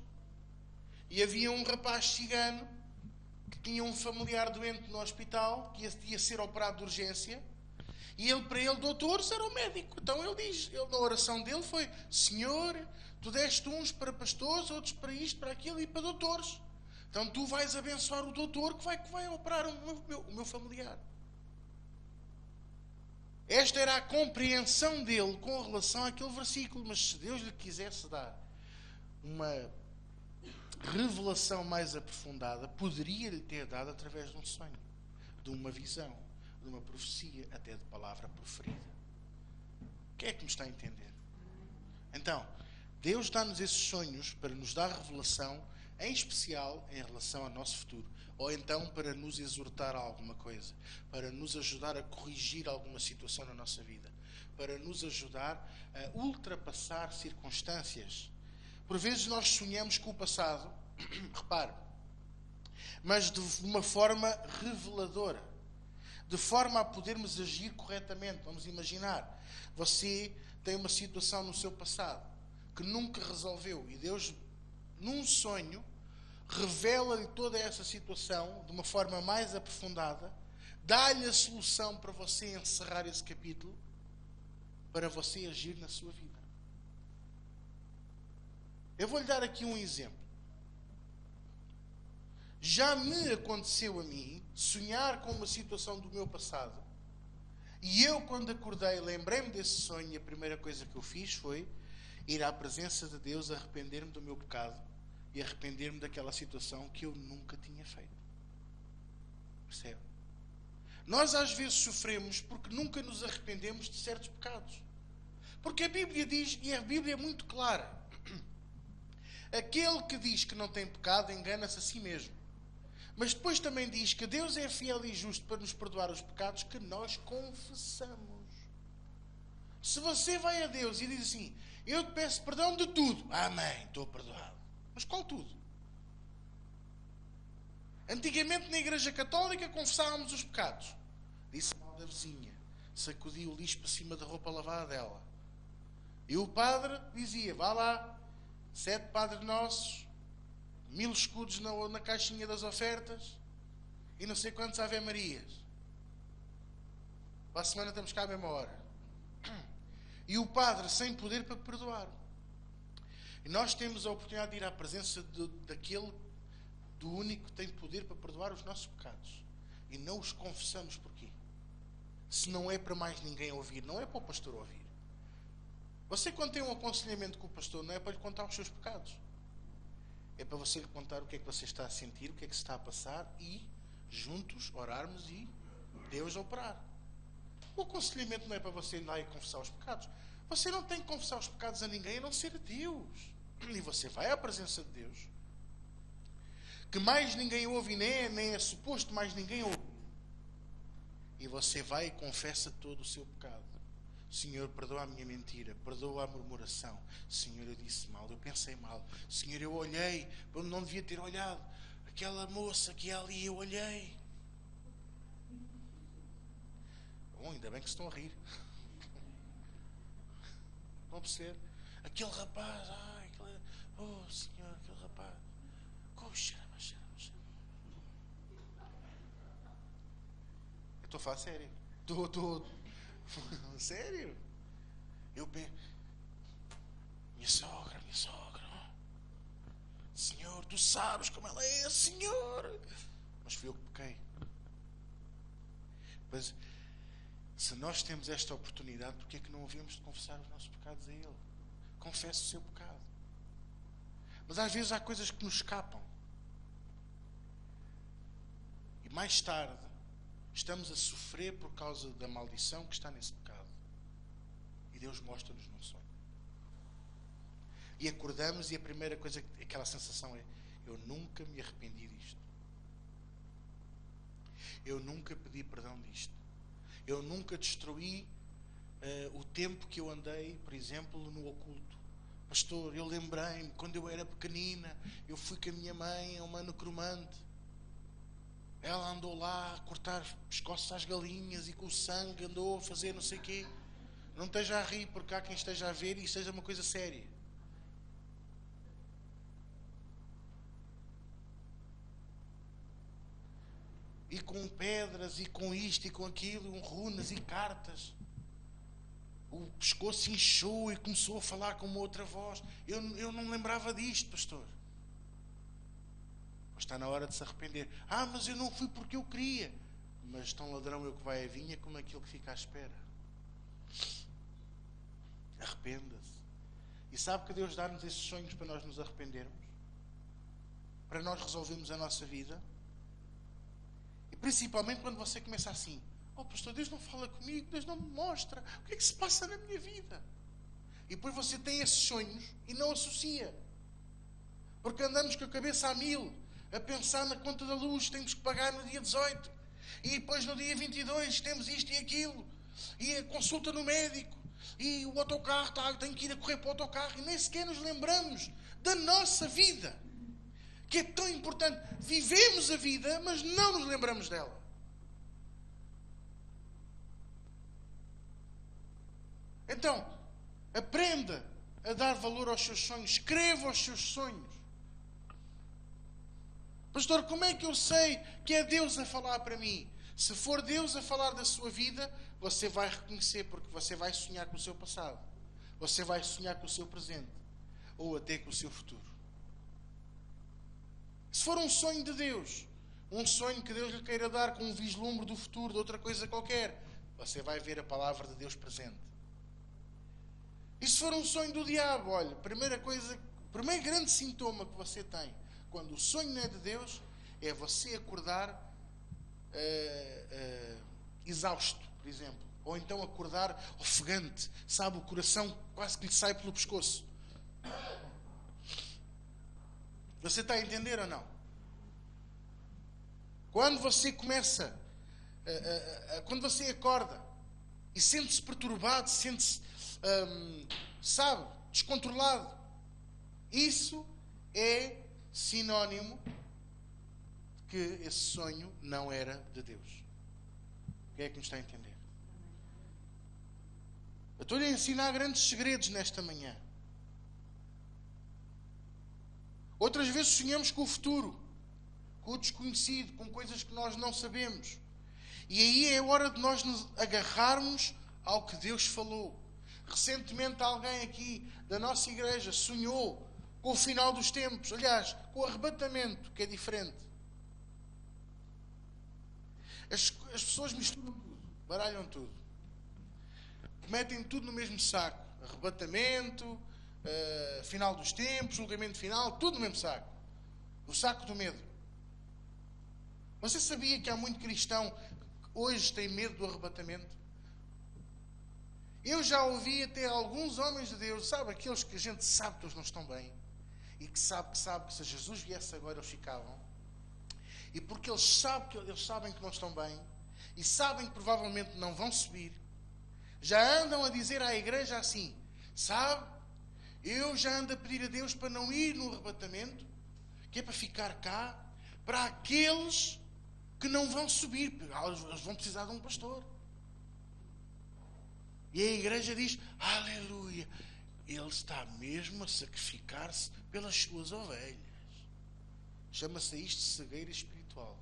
E havia um rapaz cigano que tinha um familiar doente no hospital, que ia ser operado de urgência. E para ele, doutores, era o médico. Então na oração dele foi: Senhor, tu deste uns para pastores, outros para isto, para aquilo e para doutores. Então tu vais abençoar o doutor que vai operar o meu familiar. Esta era a compreensão dele com relação àquele versículo. Mas se Deus lhe quisesse dar uma revelação mais aprofundada, poderia-lhe ter dado através de um sonho, de uma visão, de uma profecia, até de palavra proferida. O que é que me está a entender? Então, Deus dá-nos esses sonhos para nos dar revelação, em especial em relação ao nosso futuro. Ou então para nos exortar a alguma coisa, para nos ajudar a corrigir alguma situação na nossa vida, para nos ajudar a ultrapassar circunstâncias. Por vezes nós sonhamos com o passado, repare, mas de uma forma reveladora, de forma a podermos agir corretamente. Vamos imaginar, você tem uma situação no seu passado, que nunca resolveu. E Deus, num sonho, revela-lhe toda essa situação de uma forma mais aprofundada, dá-lhe a solução para você encerrar esse capítulo, para você agir na sua vida. Eu vou-lhe dar aqui um exemplo. Já me aconteceu a mim sonhar com uma situação do meu passado, e eu, quando acordei, lembrei-me desse sonho, e a primeira coisa que eu fiz foi ir à presença de Deus, arrepender-me do meu pecado e arrepender-me daquela situação que eu nunca tinha feito. Percebe? Nós às vezes sofremos porque nunca nos arrependemos de certos pecados. Porque a Bíblia diz, e a Bíblia é muito clara, aquele que diz que não tem pecado engana-se a si mesmo. Mas depois também diz que Deus é fiel e justo para nos perdoar os pecados que nós confessamos. Se você vai a Deus e diz assim: eu te peço perdão de tudo. Amém, estou perdoado. Mas qual tudo? Antigamente na Igreja Católica confessávamos os pecados. Disse mal da vizinha, sacudi o lixo para cima da roupa lavada dela. E o padre dizia: vá lá, 7 Padres Nossos, 1000 escudos na caixinha das ofertas e não sei quantos Ave Marias. Para a semana estamos cá à mesma hora. E o padre sem poder para perdoar. E nós temos a oportunidade de ir à presença daquele, do único que tem poder para perdoar os nossos pecados. E não os confessamos porquê? Se não é para mais ninguém ouvir, não é para o pastor ouvir. Você, quando tem um aconselhamento com o pastor, não é para lhe contar os seus pecados. É para você lhe contar o que é que você está a sentir, o que é que se está a passar e, juntos, orarmos e Deus operar. O aconselhamento não é para você ir lá e confessar os pecados. Você não tem que confessar os pecados a ninguém a não ser a Deus. E você vai à presença de Deus, que mais ninguém ouve, nem é suposto mais ninguém ouve. E você vai e confessa todo o seu pecado. Senhor, perdoa a minha mentira, perdoa a murmuração. Senhor, eu disse mal, eu pensei mal. Senhor, eu olhei para onde não devia ter olhado. Aquela moça que é ali, eu olhei. Bom, ainda bem que se estão a rir. Vão perceber? Aquele rapaz, oh Senhor, aquele rapaz. Eu estou a falar sério. Estou. Sério? Eu penso, minha sogra, Senhor, tu sabes como ela é, Senhor. Mas fui eu que pequei. Mas se nós temos esta oportunidade, porque é que não havíamos de confessar os nossos pecados a Ele? Confesse o seu pecado. Mas às vezes há coisas que nos escapam. E mais tarde estamos a sofrer por causa da maldição que está nesse pecado. E Deus mostra-nos num sonho. E acordamos e a primeira coisa, aquela sensação é: eu nunca me arrependi disto. Eu nunca pedi perdão disto. Eu nunca destruí o tempo que eu andei, por exemplo, no oculto. Pastor, eu lembrei-me, quando eu era pequenina, eu fui com a minha mãe a uma necromante. Ela andou lá a cortar pescoços às galinhas e com o sangue andou a fazer não sei o quê. Não esteja a rir, porque há quem esteja a ver e seja uma coisa séria. E com pedras, e com isto, e com aquilo, runas e cartas. O pescoço inchou e começou a falar com uma outra voz. Eu não lembrava disto, pastor. Está na hora de se arrepender. Mas eu não fui porque eu queria. Mas tão ladrão eu que vai à vinha como aquele que fica à espera. Arrependa-se. E sabe que Deus dá-nos esses sonhos para nós nos arrependermos? Para nós resolvermos a nossa vida? E principalmente quando você começa assim: oh pastor, Deus não fala comigo, Deus não me mostra. O que é que se passa na minha vida? E depois você tem esses sonhos e não associa. Porque andamos com a cabeça a 1000. A pensar na conta da luz, temos que pagar no dia 18. E depois no dia 22 temos isto e aquilo. E a consulta no médico. E o autocarro, tenho que ir a correr para o autocarro. E nem sequer nos lembramos da nossa vida. Que é tão importante. Vivemos a vida, mas não nos lembramos dela. Então, aprenda a dar valor aos seus sonhos. Escreva os seus sonhos. Pastor, como é que eu sei que é Deus a falar para mim? Se for Deus a falar da sua vida, você vai reconhecer, porque você vai sonhar com o seu passado. Você vai sonhar com o seu presente. Ou até com o seu futuro. Se for um sonho de Deus, um sonho que Deus lhe queira dar com um vislumbre do futuro, de outra coisa qualquer, você vai ver a palavra de Deus presente. E se for um sonho do diabo, olha, primeiro grande sintoma que você tem, quando o sonho não é de Deus, é você acordar exausto, por exemplo. Ou então acordar ofegante, sabe, o coração quase que lhe sai pelo pescoço. Você está a entender ou não? Quando você começa, quando você acorda e sente-se perturbado, sente-se, sabe, descontrolado, isso é sinónimo de que esse sonho não era de Deus. Quem é que me está a entender? Eu estou-lhe a ensinar grandes segredos nesta manhã. Outras vezes sonhamos com o futuro, com o desconhecido, com coisas que nós não sabemos. E aí é hora de nós nos agarrarmos ao que Deus falou. Recentemente alguém aqui da nossa igreja sonhou com o final dos tempos. Aliás, com o arrebatamento, que é diferente. As pessoas misturam tudo, baralham tudo. Metem tudo no mesmo saco. Arrebatamento, final dos tempos, julgamento final, tudo no mesmo saco. O saco do medo. Você sabia que há muito cristão que hoje tem medo do arrebatamento? Eu já ouvi até alguns homens de Deus, sabe, aqueles que a gente sabe que eles não estão bem, e que sabe que se Jesus viesse agora eles ficavam, e porque eles sabem que não estão bem, e sabem que provavelmente não vão subir, já andam a dizer à igreja assim, sabe, eu já ando a pedir a Deus para não ir no arrebatamento, que é para ficar cá, para aqueles que não vão subir, porque eles vão precisar de um pastor. E a igreja diz, aleluia, ele está mesmo a sacrificar-se pelas suas ovelhas. Chama-se isto de cegueira espiritual.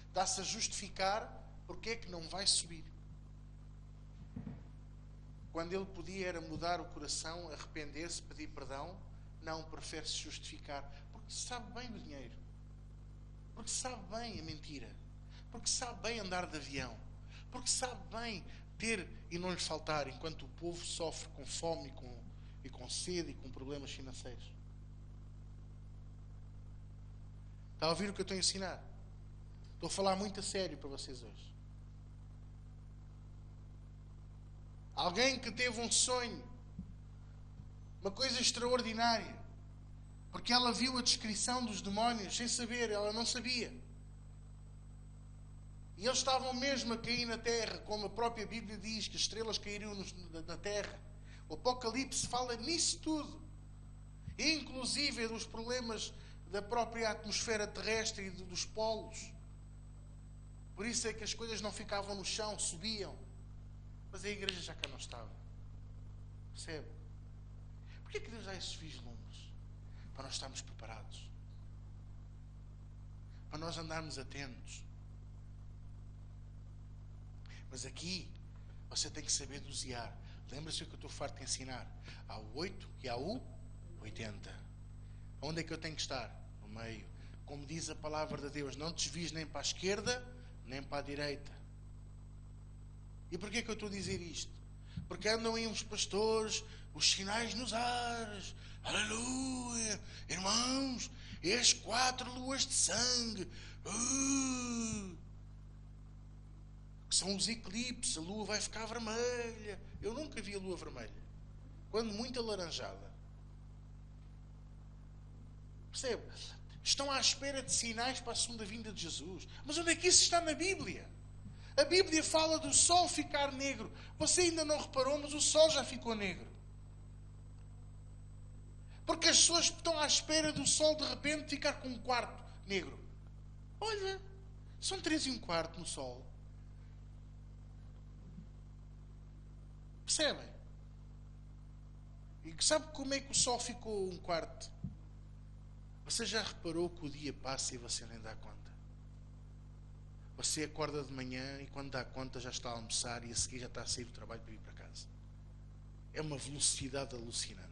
Está-se a justificar porque é que não vai subir. Quando ele podia era mudar o coração, arrepender-se, pedir perdão, não, prefere se justificar, porque sabe bem do dinheiro, porque sabe bem a mentira, porque sabe bem andar de avião, porque sabe bem ter e não lhe faltar, enquanto o povo sofre com fome e com sede e com problemas financeiros. Está a ouvir o que eu estou a ensinar? Estou a falar muito a sério para vocês hoje. Alguém que teve um sonho, uma coisa extraordinária, porque ela viu a descrição dos demónios sem saber, ela não sabia. E eles estavam mesmo a cair na terra, como a própria Bíblia diz, que as estrelas cairiam na terra. O Apocalipse fala nisso tudo. E inclusive dos problemas da própria atmosfera terrestre e dos polos. Por isso é que as coisas não ficavam no chão, subiam. Mas a igreja já cá não estava. Percebe? Porquê que Deus dá esses vislumbres? Para nós estarmos preparados. Para nós andarmos atentos. Mas aqui, você tem que saber dosear. Lembra-se o que eu estou farto de ensinar. Há o 8 e há o 80. Onde é que eu tenho que estar? No meio. Como diz a palavra de Deus, não te desvies nem para a esquerda, nem para a direita. E porquê que eu estou a dizer isto? Porque andam aí uns pastores, os sinais nos ares, aleluia, irmãos, e as 4 luas de sangue, que são os eclipses, a lua vai ficar vermelha. Eu nunca vi a lua vermelha, quando muito alaranjada. Percebe? Estão à espera de sinais para a segunda vinda de Jesus. Mas onde é que isso está na Bíblia? A Bíblia fala do sol ficar negro. Você ainda não reparou, mas o sol já ficou negro. Porque as pessoas estão à espera do sol de repente ficar com um quarto negro. Olha, são 3 1/4 no sol. Percebem? E sabe como é que o sol ficou um quarto? Você já reparou que o dia passa e você nem dá conta? Você acorda de manhã e quando dá conta já está a almoçar e a seguir já está a sair do trabalho para ir para casa. É uma velocidade alucinante.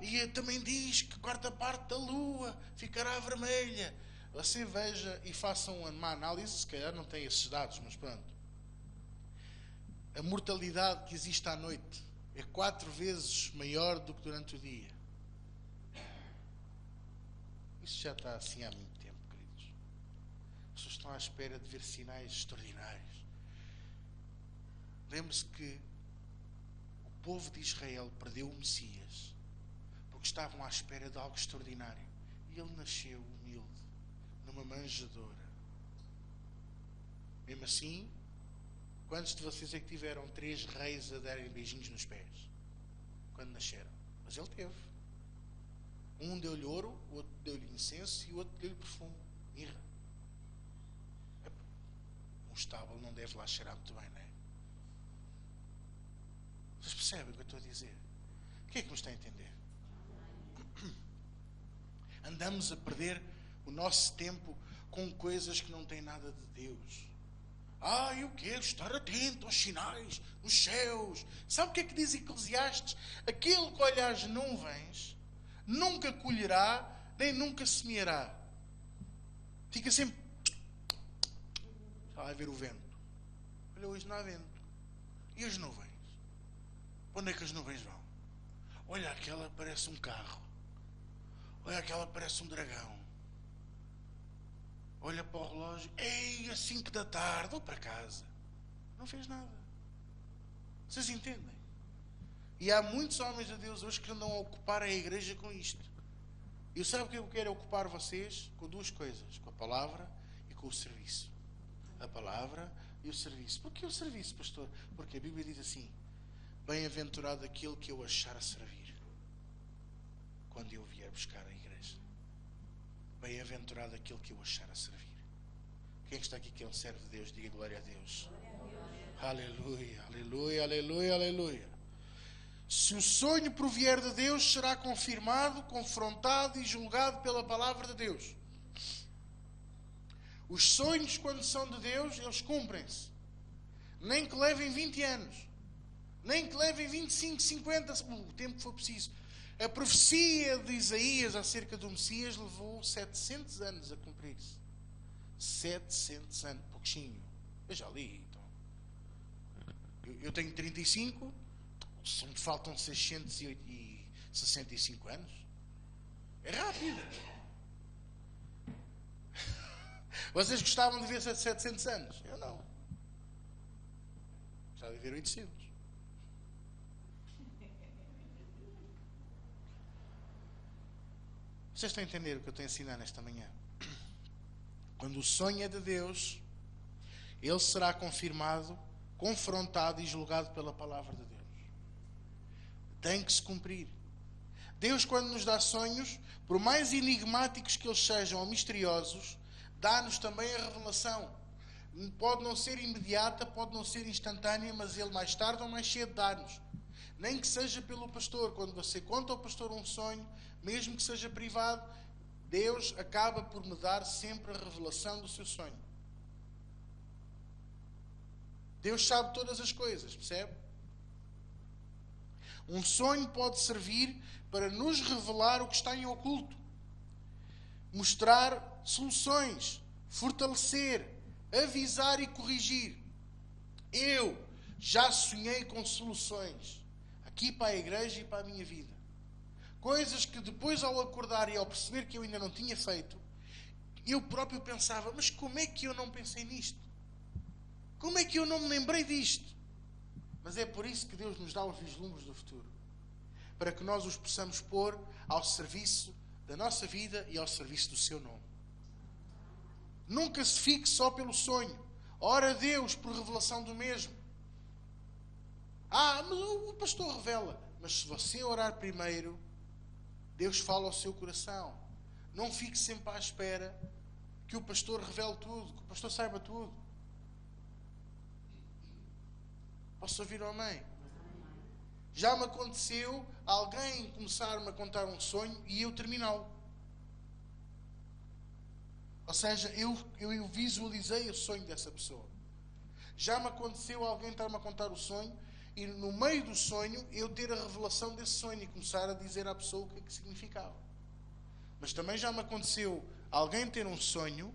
E também diz que a quarta parte da lua ficará vermelha. Você veja e faça uma análise, se calhar não tem esses dados, mas pronto. A mortalidade que existe à noite é 4 vezes maior do que durante o dia. Isso já está assim há muito tempo, queridos. As pessoas estão à espera de ver sinais extraordinários. Lembre-se que o povo de Israel perdeu o Messias porque estavam à espera de algo extraordinário. E ele nasceu humilde, numa manjedoura. Mesmo assim, quantos de vocês é que tiveram 3 reis a darem beijinhos nos pés quando nasceram? Mas ele teve. Um deu-lhe ouro, o outro deu-lhe incenso e o outro deu-lhe perfume, mirra. Um estábulo não deve lá cheirar muito bem, não é? Vocês percebem o que eu estou a dizer? O que é que me está a entender? Andamos a perder o nosso tempo com coisas que não têm nada de Deus. Eu quero estar atento aos sinais nos céus. Sabe o que é que diz Eclesiastes? Aquele que olha as nuvens nunca colherá, nem nunca semeará. Fica sempre a ver o vento. Olha, hoje não há vento. E as nuvens? Para onde é que as nuvens vão? Olha, aquela parece um carro. Olha, aquela parece um dragão. Olha para o relógio. Ei, às 5 da tarde, vou para casa. Não fez nada. Vocês entendem? E há muitos homens de Deus hoje que andam a ocupar a igreja com isto. E sabe o que eu quero ocupar vocês? Com 2 coisas. Com a palavra e com o serviço. A palavra e o serviço. Por que o serviço, pastor? Porque a Bíblia diz assim: bem-aventurado aquele que eu achar a servir quando eu vier buscar a igreja. Bem-aventurado aquele que eu achar a servir. Quem está aqui que é um servo de Deus? Diga glória a Deus. Aleluia, aleluia, aleluia, aleluia. Se o sonho provier de Deus, será confirmado, confrontado e julgado pela palavra de Deus. Os sonhos, quando são de Deus, eles cumprem-se. Nem que levem 20 anos. Nem que levem 25, 50, o tempo que for preciso. A profecia de Isaías acerca do Messias levou 700 anos a cumprir-se. 700 anos, pouquinho. Eu já li. Então. Eu tenho 35, só me faltam 665 anos. É rápido. Vocês gostavam de ver 700 anos? Eu não. Gostava de ver 800. Vocês estão a entender o que eu estou a ensinar nesta manhã? Quando o sonho é de Deus, ele será confirmado, confrontado e julgado pela palavra de Deus. Tem que se cumprir. Deus, quando nos dá sonhos, por mais enigmáticos que eles sejam ou misteriosos, dá-nos também a revelação. Pode não ser imediata, pode não ser instantânea, mas ele mais tarde ou mais cedo dá-nos. Nem que seja pelo pastor. Quando você conta ao pastor um sonho, mesmo que seja privado, Deus acaba por me dar sempre a revelação do seu sonho. Deus sabe todas as coisas, percebe? Um sonho pode servir para nos revelar o que está em oculto, mostrar soluções, fortalecer, avisar e corrigir. Eu já sonhei com soluções aqui para a igreja e para a minha vida. Coisas que depois, ao acordar e ao perceber que eu ainda não tinha feito, eu próprio pensava, mas como é que eu não pensei nisto? Como é que eu não me lembrei disto? Mas é por isso que Deus nos dá os vislumbres do futuro. Para que nós os possamos pôr ao serviço da nossa vida e ao serviço do seu nome. Nunca se fique só pelo sonho. Ora a Deus por revelação do mesmo. Mas o pastor revela. Mas se você orar primeiro, Deus fala ao seu coração. Não fique sempre à espera que o pastor revele tudo, que o pastor saiba tudo. Posso ouvir um amém? Já me aconteceu alguém começar-me a contar um sonho e eu terminá-lo. Ou seja, eu visualizei o sonho dessa pessoa. Já me aconteceu alguém estar-me a contar o sonho e no meio do sonho eu ter a revelação desse sonho e começar a dizer à pessoa o que é que significava. Mas também já me aconteceu alguém ter um sonho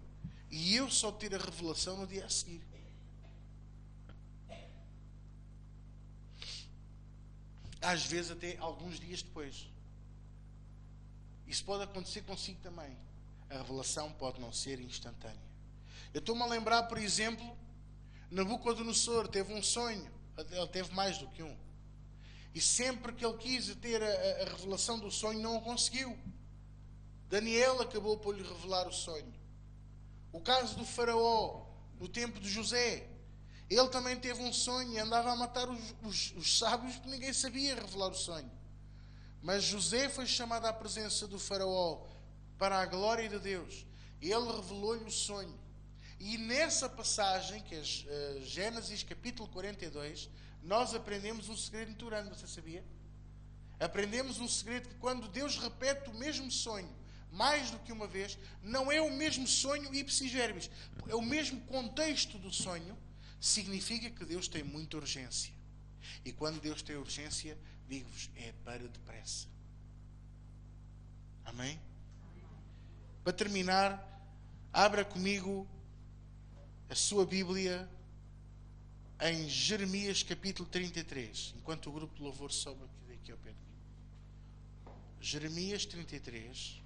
e eu só ter a revelação no dia a seguir. Às vezes até alguns dias depois. Isso pode acontecer consigo também. A revelação pode não ser instantânea. Eu estou-me a lembrar, por exemplo, Nabucodonosor teve um sonho. Ele teve mais do que um. E sempre que ele quis ter a revelação do sonho, não o conseguiu. Daniel acabou por lhe revelar o sonho. O caso do faraó, no tempo de José. Ele também teve um sonho e andava a matar os sábios porque ninguém sabia revelar o sonho. Mas José foi chamado à presença do faraó para a glória de Deus. Ele revelou-lhe o sonho. E nessa passagem, que é Gênesis capítulo 42, nós aprendemos um segredo muito grande, você sabia? Aprendemos um segredo que quando Deus repete o mesmo sonho mais do que uma vez, não é o mesmo sonho ipsis verbis, é o mesmo contexto do sonho, significa que Deus tem muita urgência. E quando Deus tem urgência, digo-vos, é para depressa. Amém? Para terminar, abra comigo a sua Bíblia em Jeremias capítulo 33, enquanto o grupo de louvor sobe aqui ao pé de mim. Jeremias 33.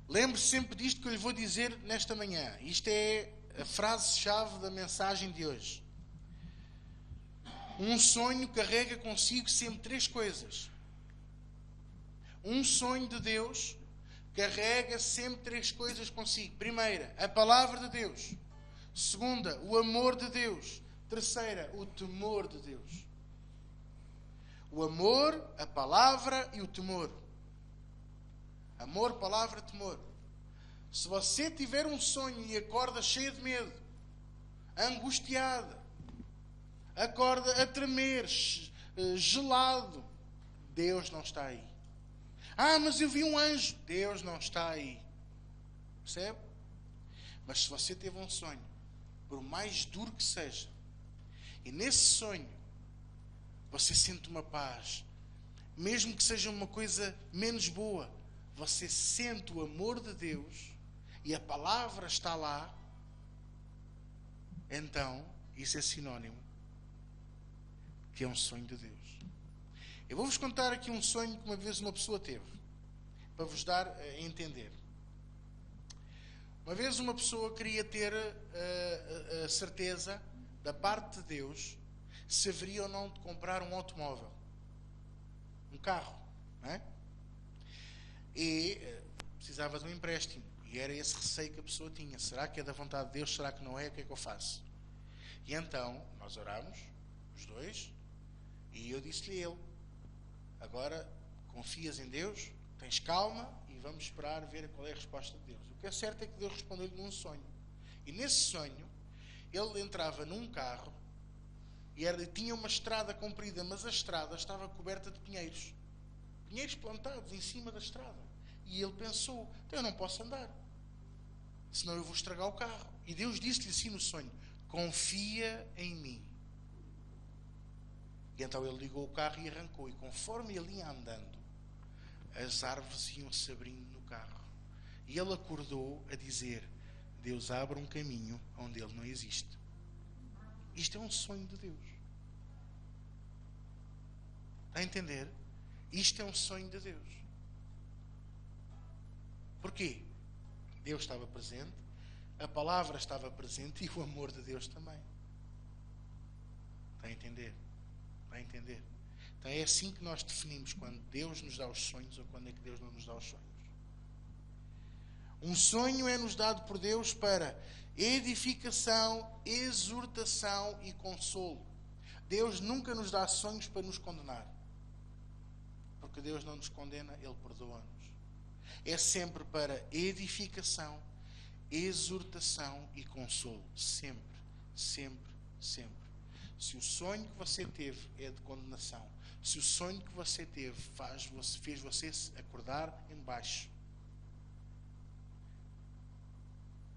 Lembre-se sempre disto que eu lhe vou dizer nesta manhã. Isto é a frase-chave da mensagem de hoje. Um sonho carrega consigo sempre três coisas. Um sonho de Deus carrega sempre três coisas consigo. Primeira, a palavra de Deus. Segunda, o amor de Deus. Terceira, o temor de Deus. O amor, a palavra e o temor. Amor, palavra, temor. Se você tiver um sonho e acorda cheio de medo, angustiada, acorda a tremer, gelado, Deus não está aí. Ah, mas eu vi um anjo. Deus não está aí. Percebe? Mas se você teve um sonho, por mais duro que seja, e nesse sonho você sente uma paz, mesmo que seja uma coisa menos boa, você sente o amor de Deus e a palavra está lá, então isso é sinónimo que é um sonho de Deus. Eu vou-vos contar aqui um sonho que uma vez uma pessoa teve, para vos dar a entender. Uma vez uma pessoa queria ter a certeza da parte de Deus se haveria ou não de comprar um automóvel, um carro, não é? E precisava de um empréstimo. E era esse receio que a pessoa tinha. Será que é da vontade de Deus? Será que não é? O que é que eu faço? E então, nós orámos, os dois, e eu disse-lhe a ele, agora, confias em Deus? Tens calma e vamos esperar ver qual é a resposta de Deus. O que é certo é que Deus respondeu-lhe num sonho. E nesse sonho, ele entrava num carro e tinha uma estrada comprida, mas a estrada estava coberta de pinheiros. Pinheiros plantados em cima da estrada. E ele pensou, então eu não posso andar, senão eu vou estragar o carro. E Deus disse-lhe assim no sonho, confia em mim. E então ele ligou o carro e arrancou. E conforme ele ia andando, as árvores iam se abrindo no carro. E ele acordou a dizer, Deus abre um caminho onde ele não existe. Isto é um sonho de Deus. Está a entender? Isto é um sonho de Deus. Porquê? Deus estava presente, a palavra estava presente e o amor de Deus também. Está a entender? Está a entender? Então é assim que nós definimos quando Deus nos dá os sonhos ou quando é que Deus não nos dá os sonhos. Um sonho é-nos dado por Deus para edificação, exortação e consolo. Deus nunca nos dá sonhos para nos condenar. Porque Deus não nos condena, Ele perdoa-nos. é sempre para edificação, exortação e consolo. Sempre, sempre, sempre. Se o sonho que você teve é de condenação, se o sonho que você teve fez você acordar em baixo,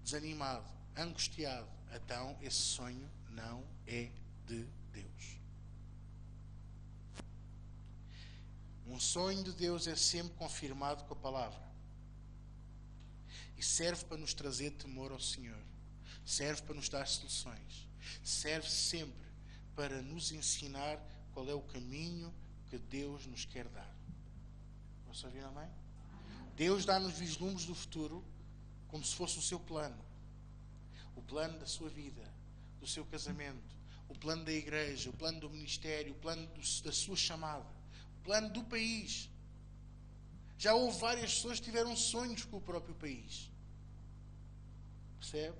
desanimado, angustiado, então esse sonho não é de Deus. Um sonho de Deus é sempre confirmado com a palavra. E serve para nos trazer temor ao Senhor. Serve para nos dar soluções. Serve sempre para nos ensinar qual é o caminho que Deus nos quer dar. Posso ouvir, amém? Deus dá-nos vislumbres do futuro como se fosse o seu plano. O plano da sua vida, do seu casamento, o plano da igreja, o plano do ministério, o plano da sua chamada, o plano do país. Já houve várias pessoas que tiveram sonhos com o próprio país. Percebe?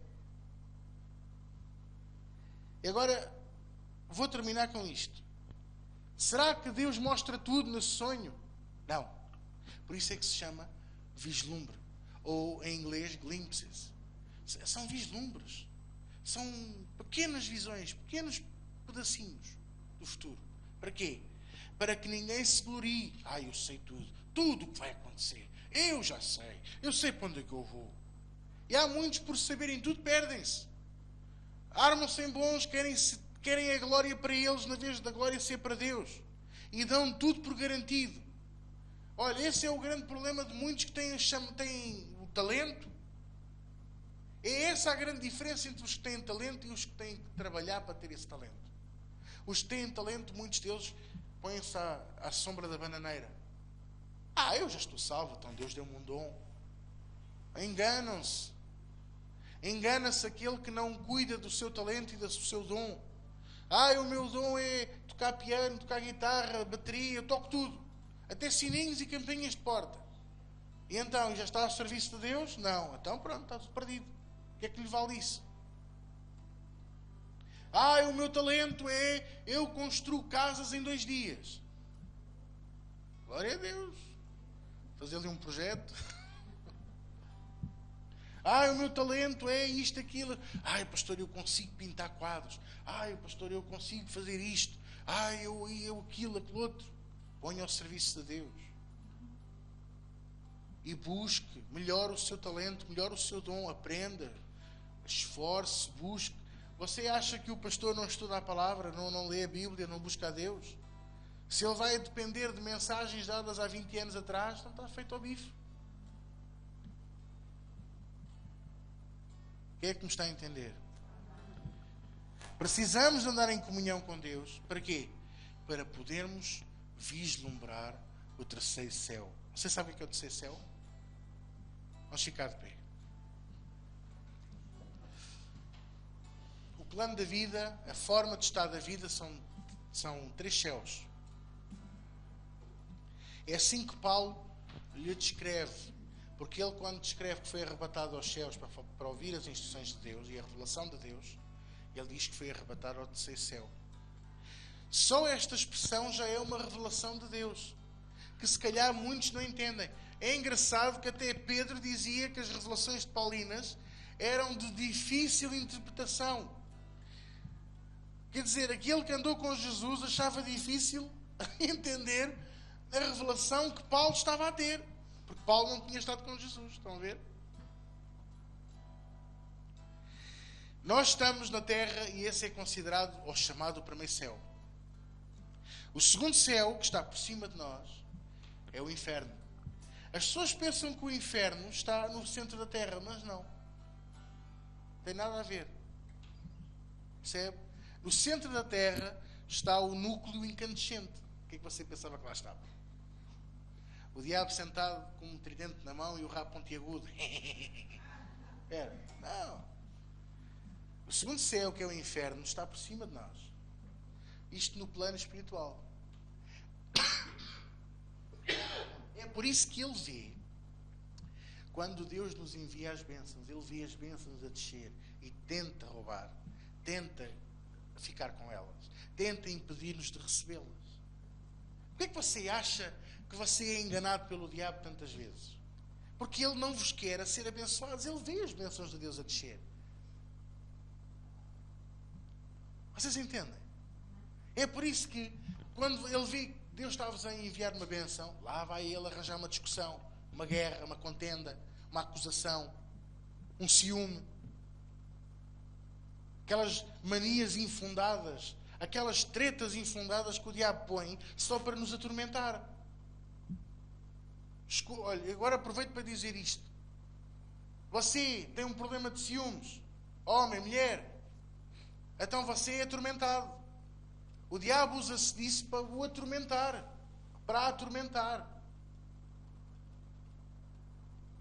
E agora, vou terminar com isto. Será que Deus mostra tudo nesse sonho? Não. Por isso é que se chama vislumbre. Ou, em inglês, glimpses. São vislumbres. São pequenas visões, pequenos pedacinhos do futuro. Para quê? Para que ninguém se glorie. Eu sei tudo. Tudo o que vai acontecer. Eu já sei. Eu sei para onde é que eu vou. E há muitos, por saberem tudo, perdem-se. Armam-se em bons, querem a glória para eles, na vez da glória ser para Deus. E dão tudo por garantido. Olha, esse é o grande problema de muitos que têm o talento. É essa a grande diferença entre os que têm talento e os que têm que trabalhar para ter esse talento. Os que têm talento, muitos deles põem-se à sombra da bananeira. Eu já estou salvo, então Deus deu-me um dom. Enganam-se. Engana-se aquele que não cuida do seu talento e do seu dom. O meu dom é tocar piano, tocar guitarra, bateria, eu toco tudo. Até sininhos e campainhas de porta. E então, já está ao serviço de Deus? Não. Então pronto, está tudo perdido. O que é que lhe vale isso? O meu talento é eu construo casas em 2 dias. Glória a Deus. Fazer-lhe um projeto. O meu talento é isto, aquilo. Pastor, eu consigo pintar quadros. Pastor, eu consigo fazer isto. Eu aquilo, aquilo outro. Ponha ao serviço de Deus. E busque. Melhore o seu talento, melhore o seu dom. Aprenda. Esforce, busque. Você acha que o pastor não estuda a palavra, não lê a Bíblia, não busca a Deus? Se ele vai depender de mensagens dadas há 20 anos atrás, não está feito ao bife. Quem é que me está a entender? Precisamos andar em comunhão com Deus. Para quê? Para podermos vislumbrar o terceiro céu. Você sabe o que é o terceiro céu? Vamos ficar de pé. O plano da vida, a forma de estar da vida são 3 céus. É assim que Paulo lhe descreve. Porque ele, quando descreve que foi arrebatado aos céus para ouvir as instruções de Deus e a revelação de Deus, ele diz que foi arrebatado ao terceiro céu. Só esta expressão já é uma revelação de Deus, que se calhar muitos não entendem. É engraçado que até Pedro dizia que as revelações de Paulinas eram de difícil interpretação. Quer dizer, aquele que andou com Jesus achava difícil entender a revelação que Paulo estava a ter. Porque Paulo não tinha estado com Jesus. Estão a ver? Nós estamos na terra e esse é considerado ou chamado o primeiro céu. O segundo céu, que está por cima de nós, é o inferno. As pessoas pensam que o inferno está no centro da terra, mas não. Não tem nada a ver. Percebe? No centro da terra está o núcleo incandescente. O que é que você pensava que lá estava? O diabo sentado com um tridente na mão e o rabo pontiagudo. Espera, não. O segundo céu, que é o inferno, está por cima de nós. Isto no plano espiritual. É por isso que ele vê, quando Deus nos envia as bênçãos, ele vê as bênçãos a descer e tenta roubar, tenta ficar com elas, tenta impedir-nos de recebê-las. Por que é que você acha que você é enganado pelo diabo tantas vezes? Porque Ele não vos quer a ser abençoados. Ele vê as bênçãos de Deus a descer. Vocês entendem? É por isso que, quando Ele vê que Deus está-vos a enviar uma bênção, lá vai Ele arranjar uma discussão, uma guerra, uma contenda, uma acusação, um ciúme. Aquelas manias infundadas, aquelas tretas infundadas que o diabo põe só para nos atormentar. Olha, agora aproveito para dizer isto. Você tem um problema de ciúmes, homem, mulher, então você é atormentado. O diabo usa-se disso para o atormentar. Para a atormentar.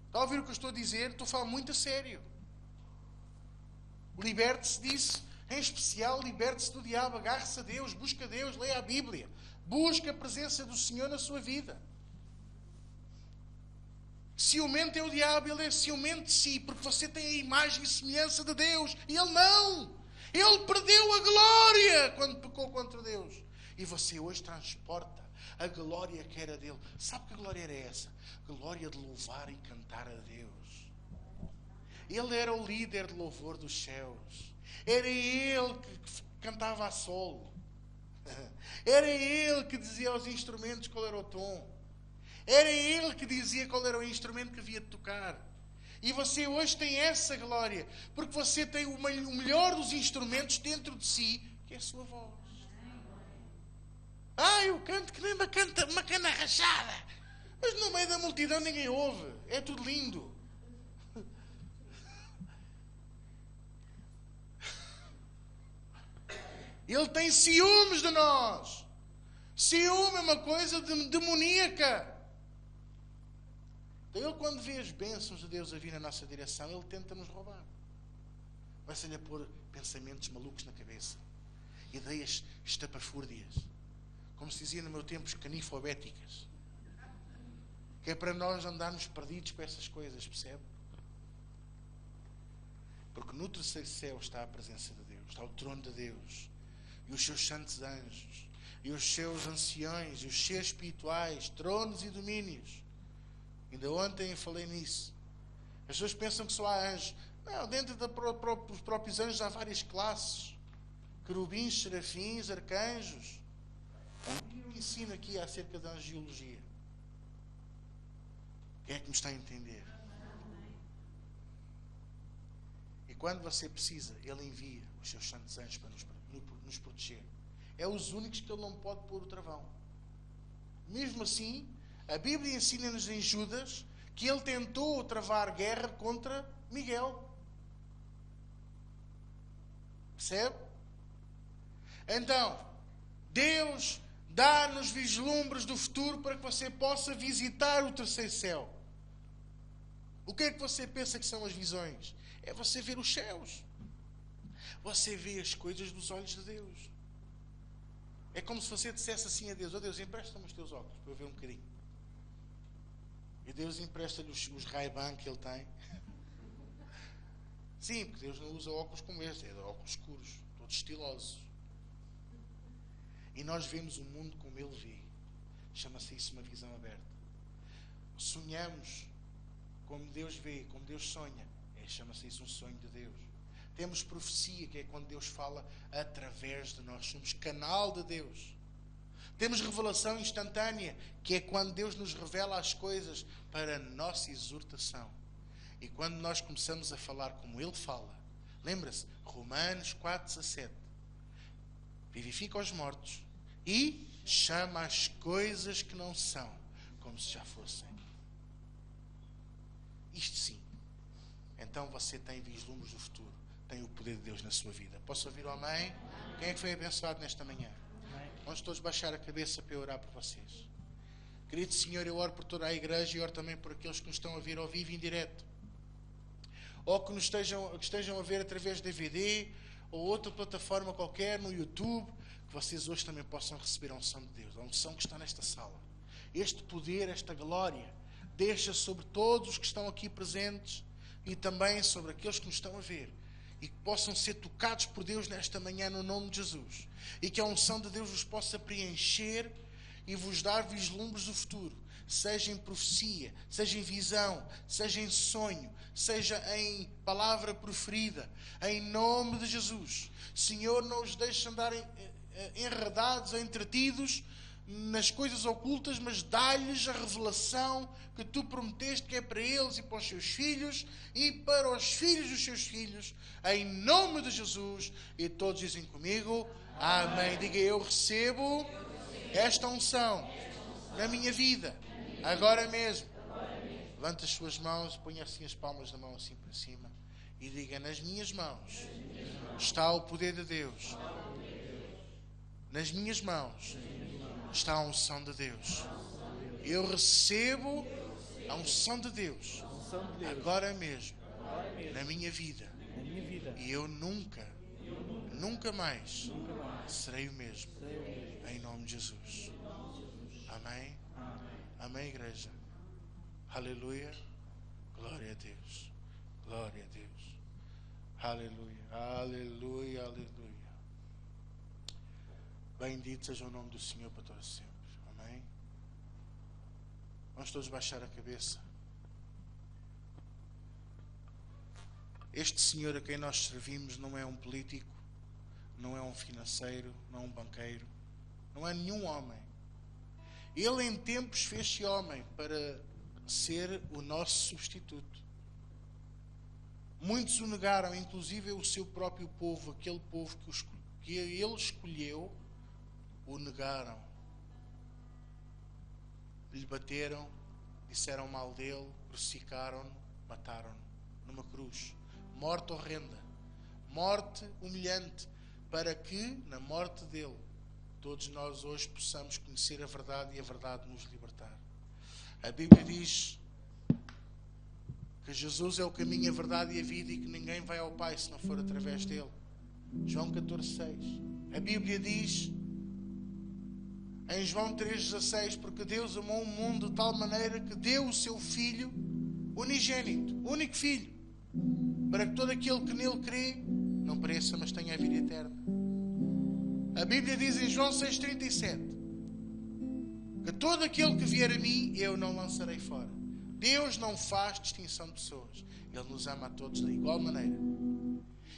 Está a ouvir o que eu estou a dizer? Estou a falar muito a sério. Liberte-se disso. Em especial, liberte-se do diabo. Agarre-se a Deus. Busca Deus. Leia a Bíblia. Busque a presença do Senhor na sua vida. Ciumento é o diabo. Ele é ciumento de si. Porque você tem a imagem e semelhança de Deus. E ele não. Ele perdeu a glória quando pecou contra Deus. E você hoje transporta a glória que era dele. Sabe que glória era essa? Glória de louvar e cantar a Deus. Ele era o líder de louvor dos céus. Era ele que cantava a solo. Era ele que dizia aos instrumentos qual era o tom. Era ele que dizia qual era o instrumento que havia de tocar. E você hoje tem essa glória, porque você tem o melhor dos instrumentos dentro de si, que é a sua voz. Eu canto que nem uma cana rachada. Mas no meio da multidão ninguém ouve. É tudo lindo. Ele tem ciúmes de nós. Ciúme é uma coisa demoníaca. Então ele, quando vê as bênçãos de Deus a vir na nossa direção, ele tenta nos roubar. Vai-se-lhe a pôr pensamentos malucos na cabeça. Ideias estapafúrdias. Como se dizia no meu tempo, canifobéticas. Que é para nós andarmos perdidos com essas coisas, percebe? Porque no terceiro céu está a presença de Deus, está o trono de Deus, e os seus santos anjos, e os seus anciões, e os seres espirituais, tronos e domínios. Ainda ontem falei nisso. As pessoas pensam que só há anjos. Não, dentro dos próprios anjos há várias classes. Querubins, serafins, arcanjos. Eu ensino aqui acerca da angiologia. Quem é que me está a entender? E quando você precisa, Ele envia os seus santos anjos para nos proteger. É os únicos que Ele não pode pôr o travão. Mesmo assim, a Bíblia ensina-nos em Judas que ele tentou travar guerra contra Miguel. Percebe? Então, Deus dá-nos vislumbres do futuro para que você possa visitar o terceiro céu. O que é que você pensa que são as visões? É você ver os céus. Você vê as coisas dos olhos de Deus. É como se você dissesse assim a Deus: ó Deus, empresta-me os teus óculos para eu ver um bocadinho. E Deus empresta-lhe os Ray-Ban que ele tem. Sim, porque Deus não usa óculos como este, é de óculos escuros, todos estilosos. E nós vemos o mundo como Ele vê. Chama-se isso uma visão aberta. Sonhamos como Deus vê, como Deus sonha. Chama-se isso um sonho de Deus. Temos profecia, que é quando Deus fala através de nós. Somos canal de Deus. Temos revelação instantânea, que é quando Deus nos revela as coisas para a nossa exortação. E quando nós começamos a falar como Ele fala, lembra-se, Romanos 4,17. Vivifica os mortos e chama as coisas que não são como se já fossem. Isto sim. Então você tem vislumbres do futuro. Tem o poder de Deus na sua vida. Posso ouvir o amém? Quem é que foi abençoado nesta manhã? Vamos todos baixar a cabeça para eu orar por vocês. Querido Senhor, eu oro por toda a igreja e oro também por aqueles que nos estão a vir ao vivo e em direto. Ou que nos estejam a ver através de DVD ou outra plataforma qualquer no YouTube, que vocês hoje também possam receber a unção de Deus, a unção que está nesta sala. Este poder, esta glória, deixa sobre todos os que estão aqui presentes e também sobre aqueles que nos estão a ver, e que possam ser tocados por Deus nesta manhã no nome de Jesus, e que a unção de Deus vos possa preencher e vos dar vislumbres do futuro. seja em profecia, seja em visão, seja em sonho, seja em palavra proferida, em nome de Jesus. Senhor, não os deixe andar enredados, entretidos nas coisas ocultas, mas dá-lhes a revelação que tu prometeste, que é para eles e para os seus filhos e para os filhos dos seus filhos, em nome de Jesus. E todos dizem comigo, amém. Diga, eu recebo esta unção na minha vida, agora mesmo. Levante as suas mãos, ponha assim as palmas da mão assim para cima e diga, nas minhas mãos está o poder de Deus. Nas minhas mãos está a unção de Deus. Eu recebo a unção de Deus agora mesmo na minha vida. E eu nunca mais serei o mesmo. Em nome de Jesus. Amém? Amém, igreja? Aleluia. Glória a Deus. Glória a Deus. Aleluia. Aleluia. Aleluia. Bendito seja o nome do Senhor para todos sempre. Amém? Vamos todos baixar a cabeça. Este Senhor a quem nós servimos não é um político, não é um financeiro, não é um banqueiro, não é nenhum homem. Ele em tempos fez-se homem para ser o nosso substituto. Muitos o negaram, inclusive o seu próprio povo, aquele povo que ele escolheu, o negaram. Lhe bateram, disseram mal dele, crucificaram-no, mataram-no numa cruz. Morte horrenda, morte humilhante, para que, na morte dele, todos nós hoje possamos conhecer a verdade e a verdade nos libertar. A Bíblia diz que Jesus é o caminho, a verdade e a vida e que ninguém vai ao Pai se não for através dele. João 14,6. A Bíblia diz em João 3,16, porque Deus amou o mundo de tal maneira que deu o seu Filho unigênito, único Filho, para que todo aquele que nele crê não pereça, mas tenha a vida eterna. A Bíblia diz em João 6,37 que todo aquele que vier a mim, eu não lançarei fora. Deus não faz distinção de pessoas. Ele nos ama a todos da igual maneira.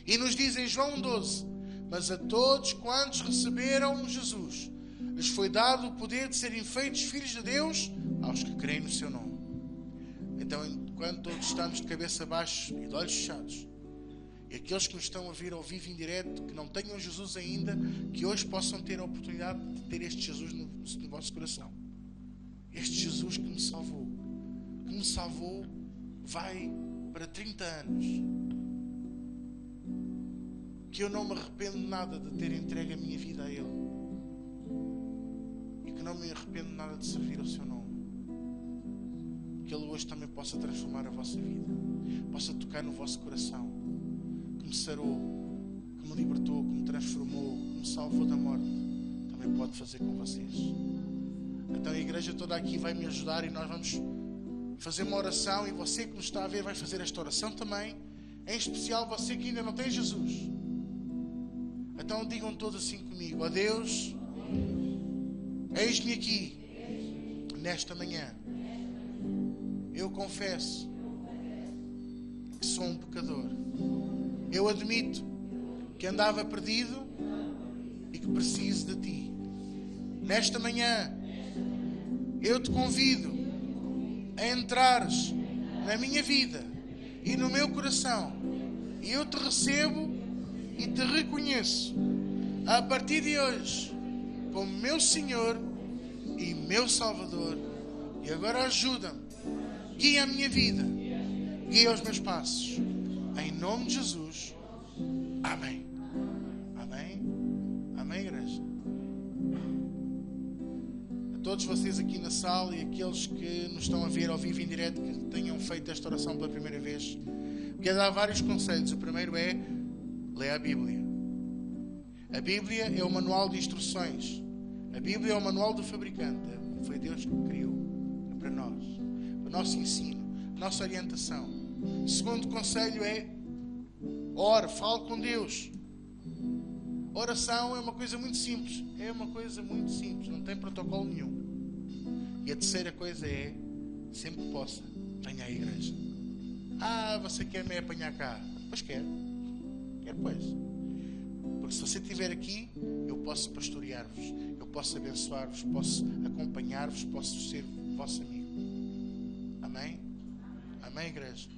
E nos diz em João 12, mas a todos quantos receberam Jesus, lhes foi dado o poder de serem feitos filhos de Deus, aos que creem no seu nome. Então, enquanto todos estamos de cabeça baixa e de olhos fechados, e aqueles que nos estão a vir ao vivo em direto, que não tenham Jesus ainda, que hoje possam ter a oportunidade de ter este Jesus no vosso coração. Este Jesus que me salvou, vai para 30 anos. Que eu não me arrependo nada de ter entregue a minha vida a Ele. E que não me arrependo nada de servir ao seu nome. Que Ele hoje também possa transformar a vossa vida. Possa tocar no vosso coração. Que me sarou, que me libertou, que me transformou, que me salvou da morte. Também pode fazer com vocês. Então a igreja toda aqui vai me ajudar e nós vamos fazer uma oração. E você que nos está a ver vai fazer esta oração também. Em especial você que ainda não tem Jesus. Então digam todos assim comigo: ó Deus, eis-me aqui nesta manhã. Eu confesso que sou um pecador. Eu admito que andava perdido e que preciso de Ti. Nesta manhã eu te convido a entrares na minha vida e no meu coração. E eu te recebo e te reconheço a partir de hoje como meu Senhor e meu Salvador. E agora ajuda-me, guia a minha vida, guia os meus passos, em nome de Jesus. Amém. Amém. Amém, igreja. A todos vocês aqui na sala e aqueles que nos estão a ver ao vivo em direto, que tenham feito esta oração pela primeira vez, quero dar vários conselhos. O primeiro é: leia a Bíblia. A Bíblia é o manual de instruções. A Bíblia é o manual do fabricante. Foi Deus que criou. É para nós. Para o nosso ensino, nossa orientação. O segundo conselho é: ore, fale com Deus. Oração é uma coisa muito simples. É uma coisa muito simples. Não tem protocolo nenhum. E a terceira coisa é, sempre que possa, venha à igreja. Ah, você quer me apanhar cá? Pois quero. Quero, pois. Porque se você estiver aqui, eu posso pastorear-vos, eu posso abençoar-vos, posso acompanhar-vos, posso ser vosso amigo. Amém? Amém, igreja?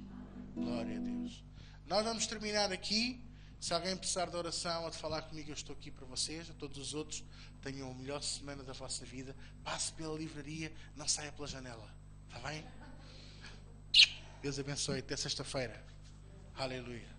Glória a Deus. Nós vamos terminar aqui. Se alguém precisar de oração ou de falar comigo, eu estou aqui para vocês. A todos os outros, tenham a melhor semana da vossa vida. Passe pela livraria, não saia pela janela. Está bem? Deus abençoe. Até sexta-feira. Aleluia.